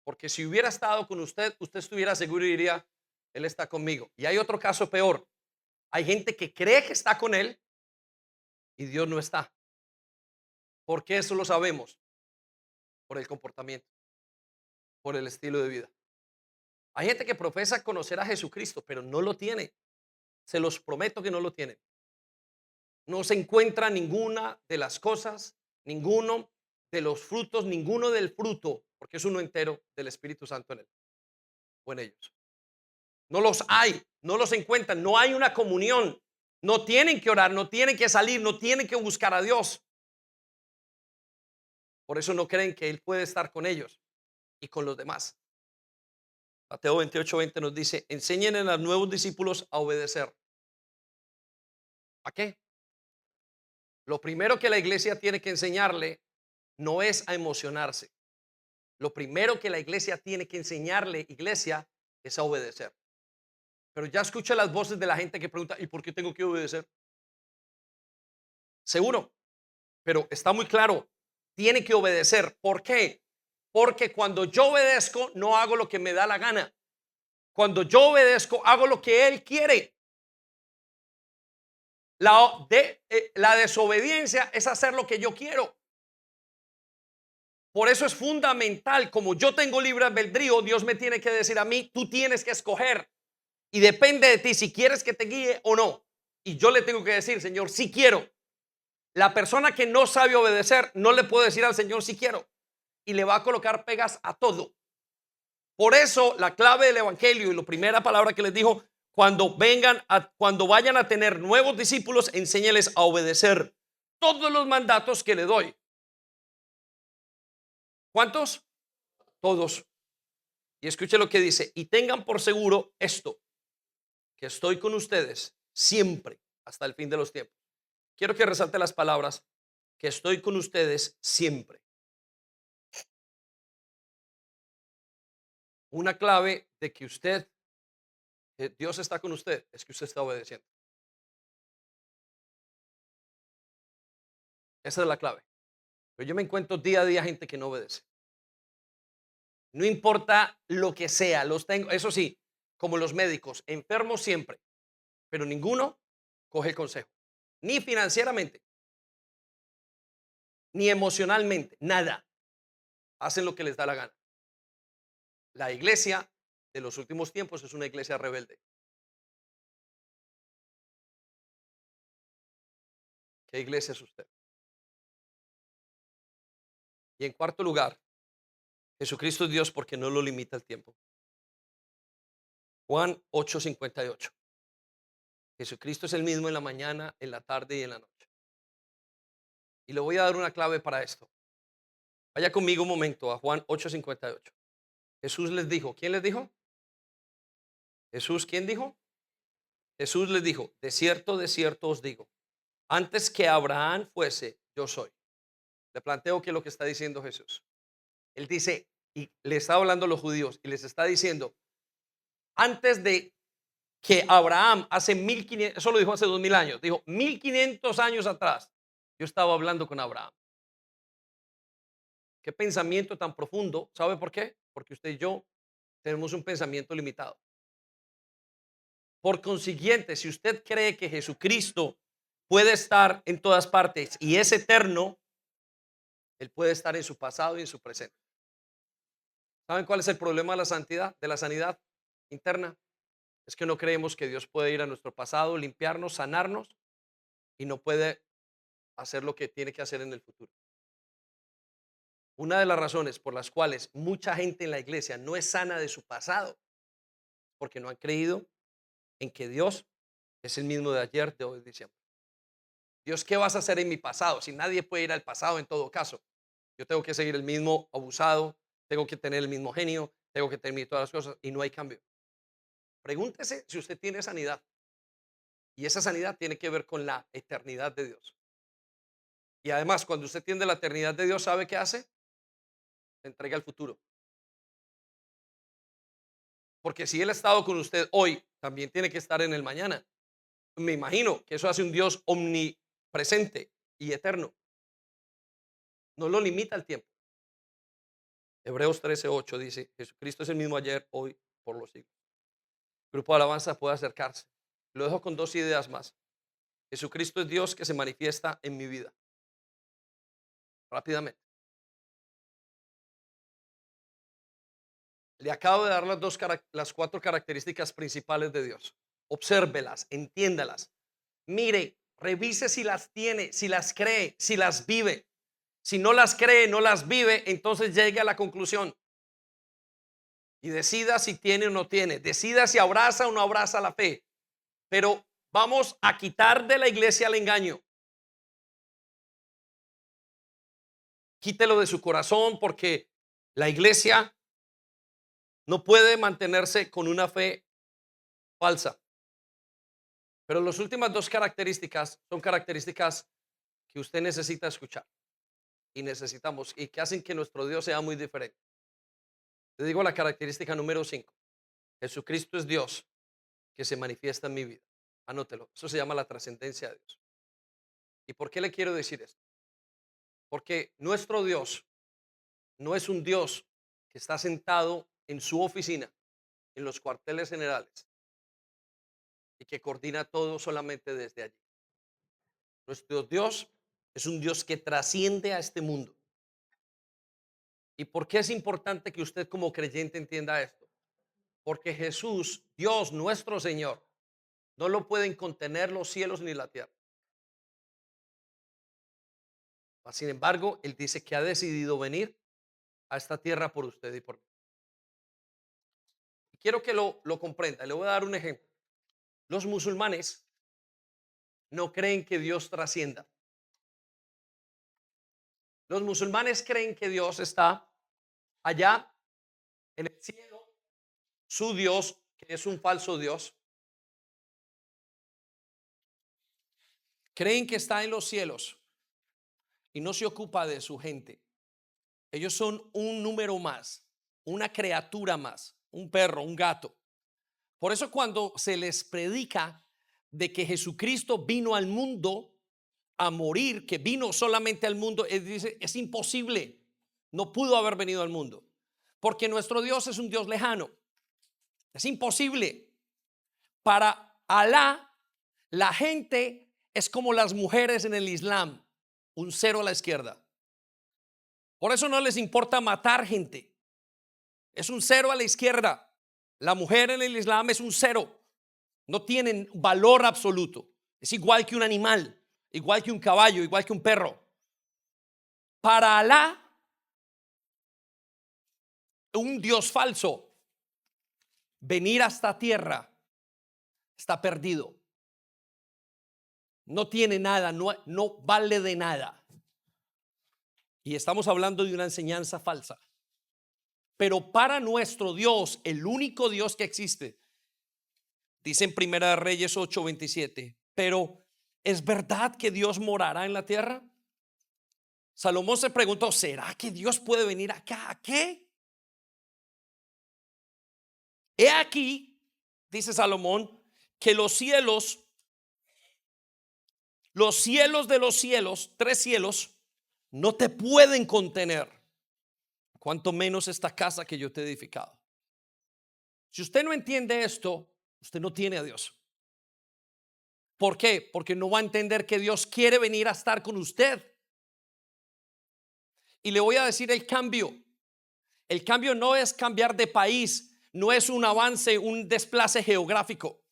Porque si hubiera estado con usted, usted estuviera seguro y diría, Él está conmigo. Y hay otro caso peor. Hay gente que cree que está con Él y Dios no está. ¿Por qué eso lo sabemos? Por el comportamiento, por el estilo de vida. Hay gente que profesa conocer a Jesucristo, pero no lo tiene. Se los prometo que no lo tiene. No se encuentra ninguna de las cosas, ninguno de los frutos, ninguno del fruto, porque es uno entero del Espíritu Santo en él o en ellos. No los hay, no los encuentran, no hay una comunión. No tienen que orar, no tienen que salir, no tienen que buscar a Dios. Por eso no creen que Él puede estar con ellos y con los demás. Mateo 28:20 nos dice, enseñen a los nuevos discípulos a obedecer. ¿A qué? Lo primero que la iglesia tiene que enseñarle no es a emocionarse. Lo primero que la iglesia tiene que enseñarle, iglesia, es a obedecer. Pero ya escucha las voces de la gente que pregunta, ¿y por qué tengo que obedecer? Seguro, pero está muy claro, tiene que obedecer. ¿Por qué? Porque cuando yo obedezco, no hago lo que me da la gana. Cuando yo obedezco, hago lo que Él quiere. La desobediencia es hacer lo que yo quiero. Por eso es fundamental, como yo tengo libre albedrío, Dios me tiene que decir a mí, tú tienes que escoger. Y depende de ti si quieres que te guíe o no. Y yo le tengo que decir, Señor, si quiero. La persona que no sabe obedecer no le puede decir al Señor si quiero. Y le va a colocar pegas a todo. Por eso la clave del evangelio y la primera palabra que les dijo, cuando vayan a tener nuevos discípulos, enséñales a obedecer todos los mandatos que le doy. ¿Cuántos? Todos. Y escuche lo que dice, y tengan por seguro esto, que estoy con ustedes siempre hasta el fin de los tiempos. Quiero que resalte las palabras, que estoy con ustedes siempre. Una clave de que Dios está con usted, es que usted está obedeciendo. Esa es la clave. Pero yo me encuentro día a día gente que no obedece. No importa lo que sea, los tengo, eso sí, como los médicos, enfermos siempre, pero ninguno coge el consejo, ni financieramente, ni emocionalmente, nada. Hacen lo que les da la gana. La iglesia de los últimos tiempos es una iglesia rebelde. ¿Qué iglesia es usted? Y en cuarto lugar, Jesucristo es Dios porque no lo limita el tiempo. Juan 8:58. Jesucristo es el mismo en la mañana, en la tarde y en la noche. Y le voy a dar una clave para esto. Vaya conmigo un momento a Juan 8:58. Jesús les dijo, ¿quién les dijo? Jesús, ¿quién dijo? Jesús les dijo, de cierto os digo, antes que Abraham fuese, yo soy. Le planteo que es lo que está diciendo Jesús. Él dice, y le está hablando a los judíos, y les está diciendo, antes de que Abraham, hace 1500, eso lo dijo hace 2000 años, dijo 1500 años atrás, yo estaba hablando con Abraham. Qué pensamiento tan profundo. ¿Sabe por qué? Porque usted y yo tenemos un pensamiento limitado. Por consiguiente, si usted cree que Jesucristo puede estar en todas partes y es eterno, Él puede estar en su pasado y en su presente. ¿Saben cuál es el problema de la santidad, de la sanidad interna? Es que no creemos que Dios puede ir a nuestro pasado, limpiarnos, sanarnos y no puede hacer lo que tiene que hacer en el futuro. Una de las razones por las cuales mucha gente en la iglesia no es sana de su pasado, porque no han creído en que Dios es el mismo de ayer, de hoy, de siempre. Dios, ¿qué vas a hacer en mi pasado? Si nadie puede ir al pasado en todo caso. Yo tengo que seguir el mismo abusado, tengo que tener el mismo genio, tengo que tener todas las cosas y no hay cambio. Pregúntese si usted tiene sanidad y esa sanidad tiene que ver con la eternidad de Dios. Y además, cuando usted tiene la eternidad de Dios, ¿sabe qué hace? Se entrega al futuro. Porque si Él ha estado con usted hoy, también tiene que estar en el mañana. Me imagino que eso hace un Dios omnipresente y eterno. No lo limita el tiempo. Hebreos 13:8 dice, Jesucristo es el mismo ayer, hoy, por los siglos. El grupo de alabanza puede acercarse. Lo dejo con dos ideas más. Jesucristo es Dios que se manifiesta en mi vida. Rápidamente. Le acabo de dar las cuatro características principales de Dios. Obsérvelas, entiéndalas. Mire, revise si las tiene, si las cree, si las vive. Si no las cree, no las vive, entonces llegue a la conclusión y decida si tiene o no tiene. Decida si abraza o no abraza la fe. Pero vamos a quitar de la iglesia el engaño. Quítelo de su corazón porque la iglesia no puede mantenerse con una fe falsa. Pero las últimas dos características son características que usted necesita escuchar y necesitamos y que hacen que nuestro Dios sea muy diferente. Le digo la característica número 5. Jesucristo es Dios que se manifiesta en mi vida. Anótelo. Eso se llama la trascendencia de Dios. ¿Y por qué le quiero decir esto? Porque nuestro Dios no es un Dios que está sentado en su oficina, en los cuarteles generales y que coordina todo solamente desde allí. Nuestro Dios es un Dios que trasciende a este mundo. ¿Y por qué es importante que usted como creyente entienda esto? Porque Jesús, Dios nuestro Señor, no lo pueden contener los cielos ni la tierra. Sin embargo, Él dice que ha decidido venir a esta tierra por usted y por mí. Y quiero que lo comprenda. Le voy a dar un ejemplo. Los musulmanes no creen que Dios trascienda. Los musulmanes creen que Dios está allá en el cielo, su Dios, que es un falso Dios. Creen que está en los cielos y no se ocupa de su gente. Ellos son un número más, una criatura más, un perro, un gato. Por eso cuando se les predica de que Jesucristo vino al mundo a morir, que vino solamente al mundo, él dice, es imposible, no pudo haber venido al mundo, porque nuestro Dios es un Dios lejano, es imposible. Para Alá, la gente es como las mujeres en el Islam, un cero a la izquierda. Por eso no les importa matar gente, es un cero a la izquierda. La mujer en el Islam es un cero, no tienen valor absoluto, es igual que un animal, igual que un caballo, igual que un perro. Para Alá, un Dios falso, venir a esta tierra está perdido. No tiene nada, no vale de nada. Y estamos hablando de una enseñanza falsa. Pero para nuestro Dios, el único Dios que existe, Dice en Primera de Reyes 8:27, pero ¿es verdad que Dios morará en la tierra? Salomón se preguntó, ¿será que Dios puede venir acá? ¿A qué? He aquí, dice Salomón, que los cielos de los cielos, 3 cielos, no te pueden contener, cuanto menos esta casa que yo te he edificado. Si usted no entiende esto, usted no tiene a Dios. ¿Por qué? Porque no va a entender que Dios quiere venir a estar con usted. Y le voy a decir el cambio. El cambio no es cambiar de país, no es un avance, un desplace geográfico.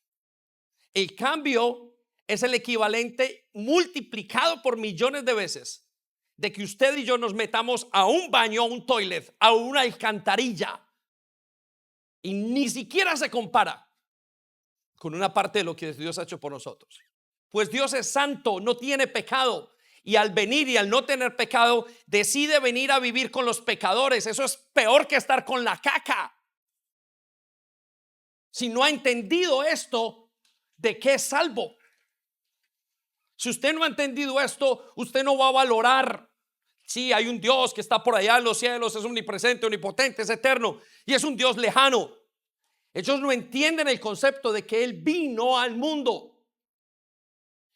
El cambio es el equivalente multiplicado por millones de veces de que usted y yo nos metamos a un baño, a un toilet, a una alcantarilla, y ni siquiera se compara con una parte de lo que Dios ha hecho por nosotros. Pues Dios es santo, no tiene pecado, y al venir y al no tener pecado decide venir a vivir con los pecadores. Eso es peor que estar con la caca. Si no ha entendido esto, ¿de qué es salvo? Si usted no ha entendido esto, usted no va a valorar. Sí, hay un Dios que está por allá en los cielos, es omnipresente, omnipotente, es eterno y es un Dios lejano. Ellos no entienden el concepto de que Él vino al mundo.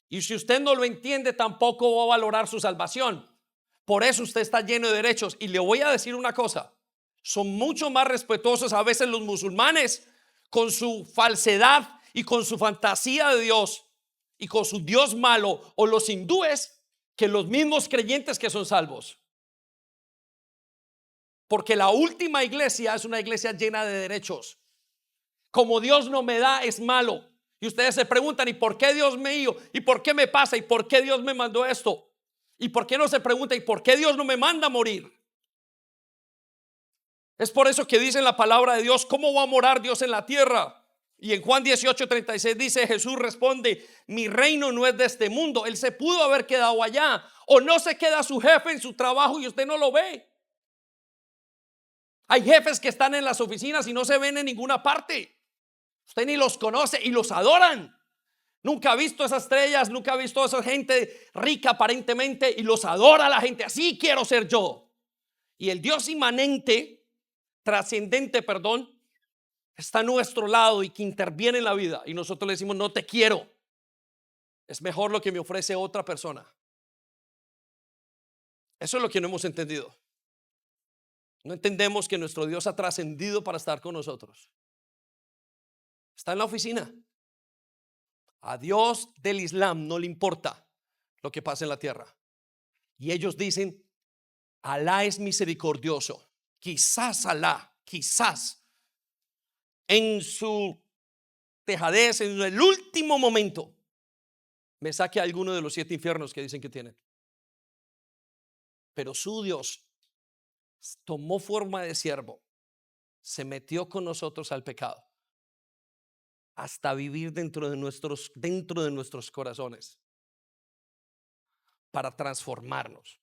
Y si usted no lo entiende, tampoco va a valorar su salvación. Por eso usted está lleno de derechos. Y le voy a decir una cosa: son mucho más respetuosos a veces los musulmanes con su falsedad y con su fantasía de Dios y con su Dios malo, o los hindúes, que los mismos creyentes que son salvos. Porque la última iglesia es una iglesia llena de derechos. Como Dios no me da, es malo. Y ustedes se preguntan, ¿y por qué Dios me dio? ¿Y por qué me pasa? ¿Y por qué Dios me mandó esto? ¿Y por qué no se pregunta, ¿y por qué Dios no me manda a morir? Es por eso que dice en la palabra de Dios, ¿cómo va a morar Dios en la tierra? Y en Juan 18:36 dice, Jesús responde, mi reino no es de este mundo. Él se pudo haber quedado allá, o no se queda su jefe en su trabajo y usted no lo ve. Hay jefes que están en las oficinas y no se ven en ninguna parte. Usted ni los conoce y los adoran. Nunca ha visto esas estrellas, nunca ha visto a esa gente rica aparentemente y los adora a la gente. Así quiero ser yo. Y el Dios inmanente, trascendente, perdón, está a nuestro lado y que interviene en la vida. Y nosotros le decimos, no te quiero. Es mejor lo que me ofrece otra persona. Eso es lo que no hemos entendido. No entendemos que nuestro Dios ha trascendido para estar con nosotros. Está en la oficina. A Dios del Islam no le importa lo que pasa en la tierra. Y ellos dicen, Alá es misericordioso. Quizás Alá, quizás en su dejadez, en el último momento, me saque a alguno de los 7 infiernos que dicen que tienen. Pero su Dios tomó forma de siervo, se metió con nosotros al pecado, hasta vivir dentro de nuestros corazones, para transformarnos.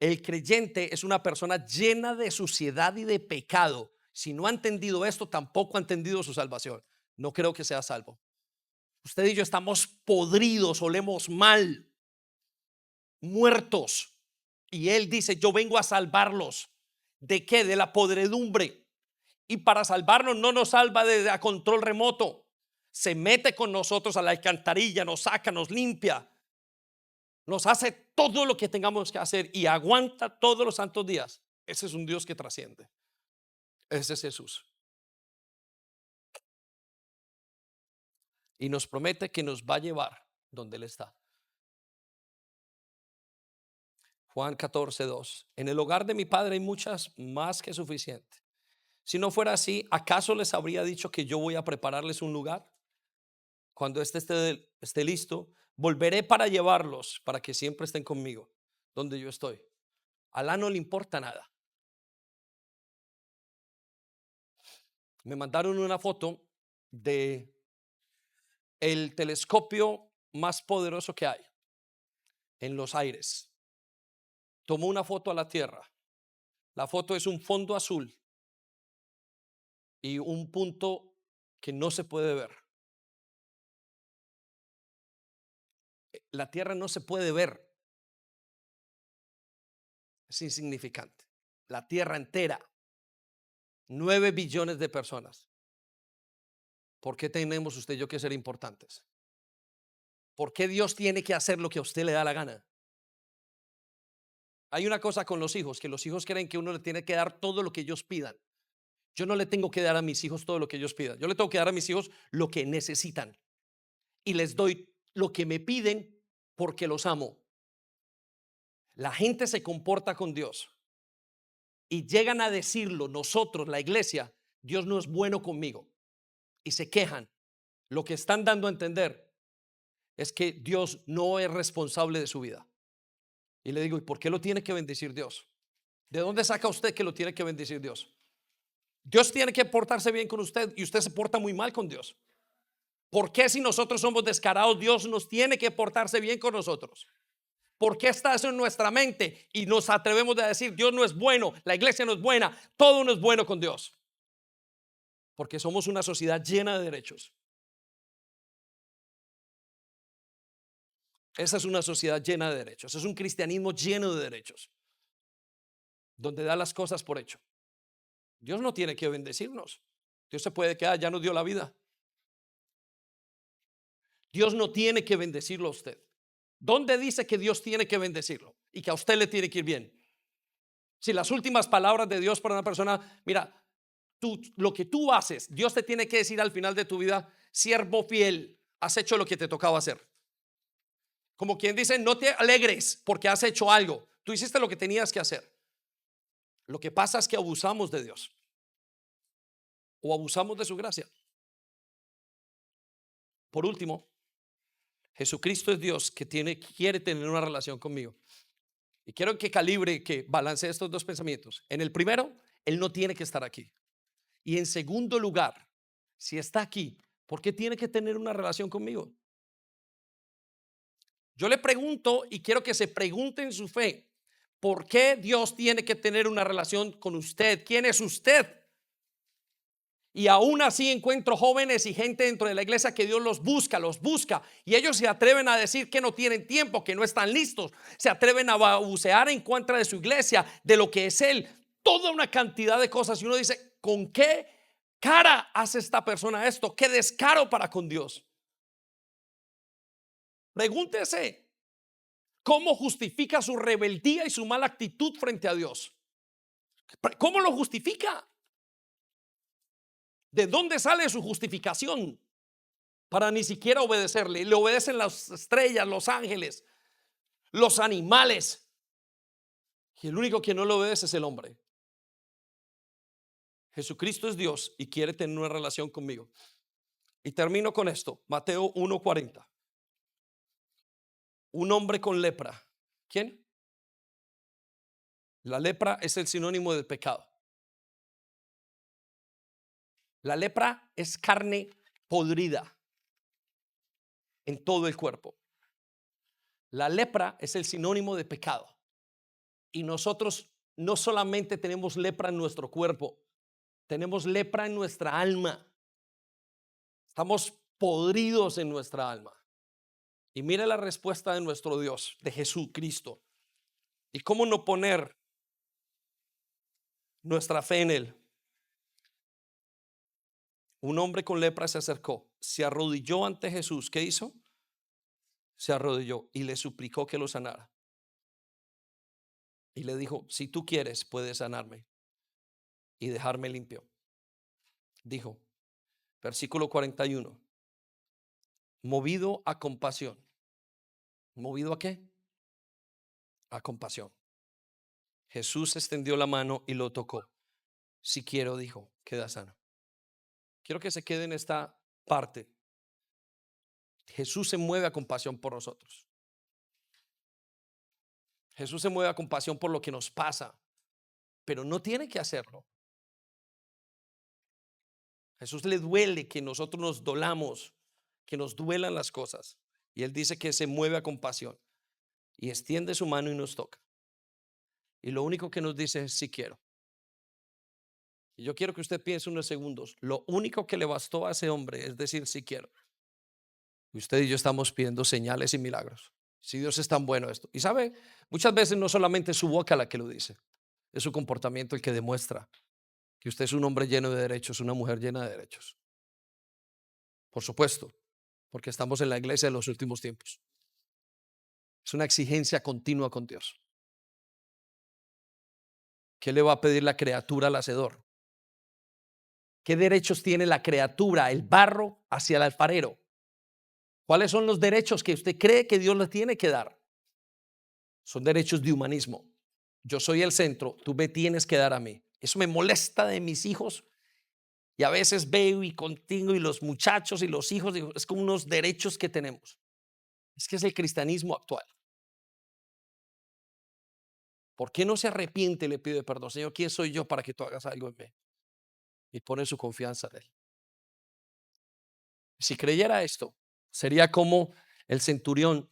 El creyente es una persona llena de suciedad y de pecado. Si no ha entendido esto, tampoco ha entendido su salvación. No creo que sea salvo. Usted y yo estamos podridos, olemos mal, muertos. Y Él dice, yo vengo a salvarlos. ¿De qué? De la podredumbre. Y para salvarnos no nos salva desde a control remoto. Se mete con nosotros a la alcantarilla, nos saca, nos limpia, nos hace todo lo que tengamos que hacer y aguanta todos los santos días. Ese es un Dios que trasciende. Ese es Jesús. Y nos promete que nos va a llevar donde Él está. Juan 14:2. En el hogar de mi Padre hay muchas más que suficiente. Si no fuera así, ¿acaso les habría dicho que yo voy a prepararles un lugar? Cuando esté listo, volveré para llevarlos, para que siempre estén conmigo, donde yo estoy. A Alá no le importa nada. Me mandaron una foto de el telescopio más poderoso que hay en los aires. Tomó una foto a la Tierra. La foto es un fondo azul y un punto que no se puede ver. La tierra no se puede ver, es insignificante. La tierra entera, 9 billones de personas. ¿Por qué tenemos usted y yo que ser importantes? ¿Por qué Dios tiene que hacer lo que a usted le da la gana? Hay una cosa con los hijos, que los hijos creen que uno le tiene que dar todo lo que ellos pidan. Yo no le tengo que dar a mis hijos todo lo que ellos pidan. Yo le tengo que dar a mis hijos lo que necesitan. Y les doy lo que me piden porque los amo. La gente se comporta con Dios y llegan a decirlo, nosotros, la iglesia, Dios no es bueno conmigo. Y se quejan. Lo que están dando a entender es que Dios no es responsable de su vida. Y le digo, ¿y por qué lo tiene que bendecir Dios? ¿De dónde saca usted que lo tiene que bendecir Dios? Dios tiene que portarse bien con usted y usted se porta muy mal con Dios. ¿Por qué si nosotros somos descarados, Dios nos tiene que portarse bien con nosotros? ¿Por qué está eso en nuestra mente y nos atrevemos a decir Dios no es bueno, la iglesia no es buena, todo no es bueno con Dios? Porque somos una sociedad llena de derechos. Esa es una sociedad llena de derechos. Es un cristianismo lleno de derechos, donde da las cosas por hecho. Dios no tiene que bendecirnos. Dios se puede quedar, ya nos dio la vida. Dios no tiene que bendecirlo a usted. ¿Dónde dice que Dios tiene que bendecirlo y que a usted le tiene que ir bien? Si las últimas palabras de Dios para una persona, mira, lo que tú haces, Dios te tiene que decir al final de tu vida, siervo fiel, has hecho lo que te tocaba hacer. Como quien dice, no te alegres porque has hecho algo. Tú hiciste lo que tenías que hacer. Lo que pasa es que abusamos de Dios o abusamos de su gracia. Por último, Jesucristo es Dios que quiere tener una relación conmigo. Y quiero que calibre, que balancee estos dos pensamientos. En el primero, Él no tiene que estar aquí. Y en segundo lugar, si está aquí, ¿por qué tiene que tener una relación conmigo? Yo le pregunto y quiero que se pregunte en su fe, ¿por qué Dios tiene que tener una relación con usted? ¿Quién es usted? Y aún así encuentro jóvenes y gente dentro de la iglesia que Dios los busca y ellos se atreven a decir que no tienen tiempo, que no están listos, se atreven a babucear en contra de su iglesia, de lo que es Él, toda una cantidad de cosas y uno dice, ¿con qué cara hace esta persona esto? ¿Qué descaro para con Dios? Pregúntese, ¿cómo justifica su rebeldía y su mala actitud frente a Dios? ¿Cómo lo justifica? ¿De dónde sale su justificación para ni siquiera obedecerle? Le obedecen las estrellas, los ángeles, los animales, y el único que no le obedece es el hombre. Jesucristo es Dios y quiere tener una relación conmigo. Y termino con esto, Mateo 1:40. Un hombre con lepra. ¿Quién? La lepra es el sinónimo del pecado. La lepra es carne podrida en todo el cuerpo. La lepra es el sinónimo de pecado. Y nosotros no solamente tenemos lepra en nuestro cuerpo, tenemos lepra en nuestra alma. Estamos podridos en nuestra alma. Y mire la respuesta de nuestro Dios, de Jesucristo. ¿Y cómo no poner nuestra fe en Él? Un hombre con lepra se acercó, se arrodilló ante Jesús. ¿Qué hizo? Se arrodilló y le suplicó que lo sanara. Y le dijo, si tú quieres, puedes sanarme y dejarme limpio. Dijo, versículo 41, movido a compasión. ¿Movido a qué? A compasión. Jesús extendió la mano y lo tocó. Si quiero, dijo, queda sano. Quiero que se quede en esta parte. Jesús se mueve a compasión por nosotros. Jesús se mueve a compasión por lo que nos pasa, pero no tiene que hacerlo. Jesús le duele que nosotros nos dolamos, que nos duelan las cosas. Y Él dice que se mueve a compasión y extiende su mano y nos toca. Y lo único que nos dice es si quiero. Y yo quiero que usted piense unos segundos. Lo único que le bastó a ese hombre es decir, sí quiero. Y usted y yo estamos pidiendo señales y milagros. Si Dios es tan bueno esto. Y sabe, muchas veces no solamente es su boca la que lo dice, es su comportamiento el que demuestra que usted es un hombre lleno de derechos, una mujer llena de derechos. Por supuesto, porque estamos en la iglesia de los últimos tiempos. Es una exigencia continua con Dios. ¿Qué le va a pedir la criatura al hacedor? ¿Qué derechos tiene la criatura, el barro, hacia el alfarero? ¿Cuáles son los derechos que usted cree que Dios le tiene que dar? Son derechos de humanismo. Yo soy el centro, tú me tienes que dar a mí. Eso me molesta de mis hijos. Y a veces veo y contigo y los muchachos y los hijos, digo, es como unos derechos que tenemos. Es que es el cristianismo actual. ¿Por qué no se arrepiente y le pide perdón? Señor, ¿quién soy yo para que tú hagas algo en mí? Y pone su confianza en Él. Si creyera esto, sería como el centurión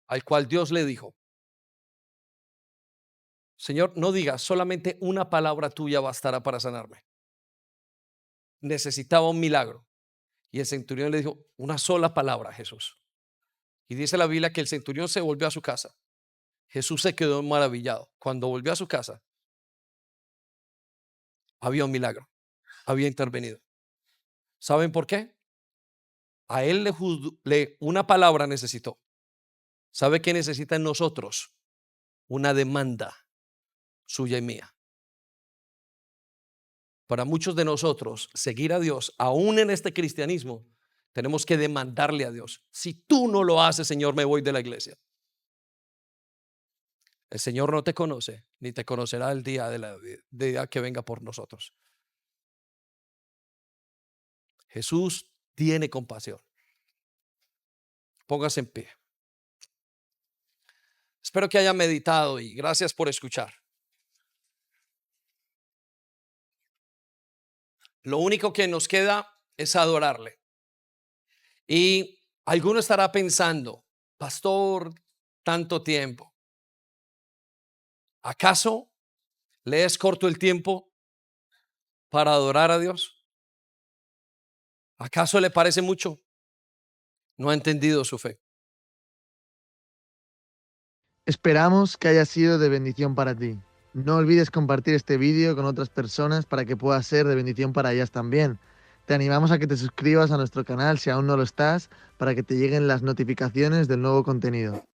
al cual Dios le dijo, Señor, no digas, solamente una palabra tuya bastará para sanarme. Necesitaba un milagro. Y el centurión le dijo, una sola palabra, Jesús. Y dice la Biblia que el centurión se volvió a su casa. Jesús se quedó maravillado. Cuando volvió a su casa, había un milagro, había intervenido. ¿Saben por qué? A él una palabra necesitó. ¿Sabe qué necesita en nosotros? Una demanda suya y mía. Para muchos de nosotros, seguir a Dios, aún en este cristianismo, tenemos que demandarle a Dios. Si tú no lo haces, Señor, me voy de la iglesia. El Señor no te conoce, ni te conocerá el día día que venga por nosotros. Jesús tiene compasión. Póngase en pie. Espero que haya meditado y gracias por escuchar. Lo único que nos queda es adorarle. Y alguno estará pensando, pastor, tanto tiempo. ¿Acaso le es corto el tiempo para adorar a Dios? ¿Acaso le parece mucho? No ha entendido su fe. Esperamos que haya sido de bendición para ti. No olvides compartir este vídeo con otras personas para que pueda ser de bendición para ellas también. Te animamos a que te suscribas a nuestro canal si aún no lo estás, para que te lleguen las notificaciones del nuevo contenido.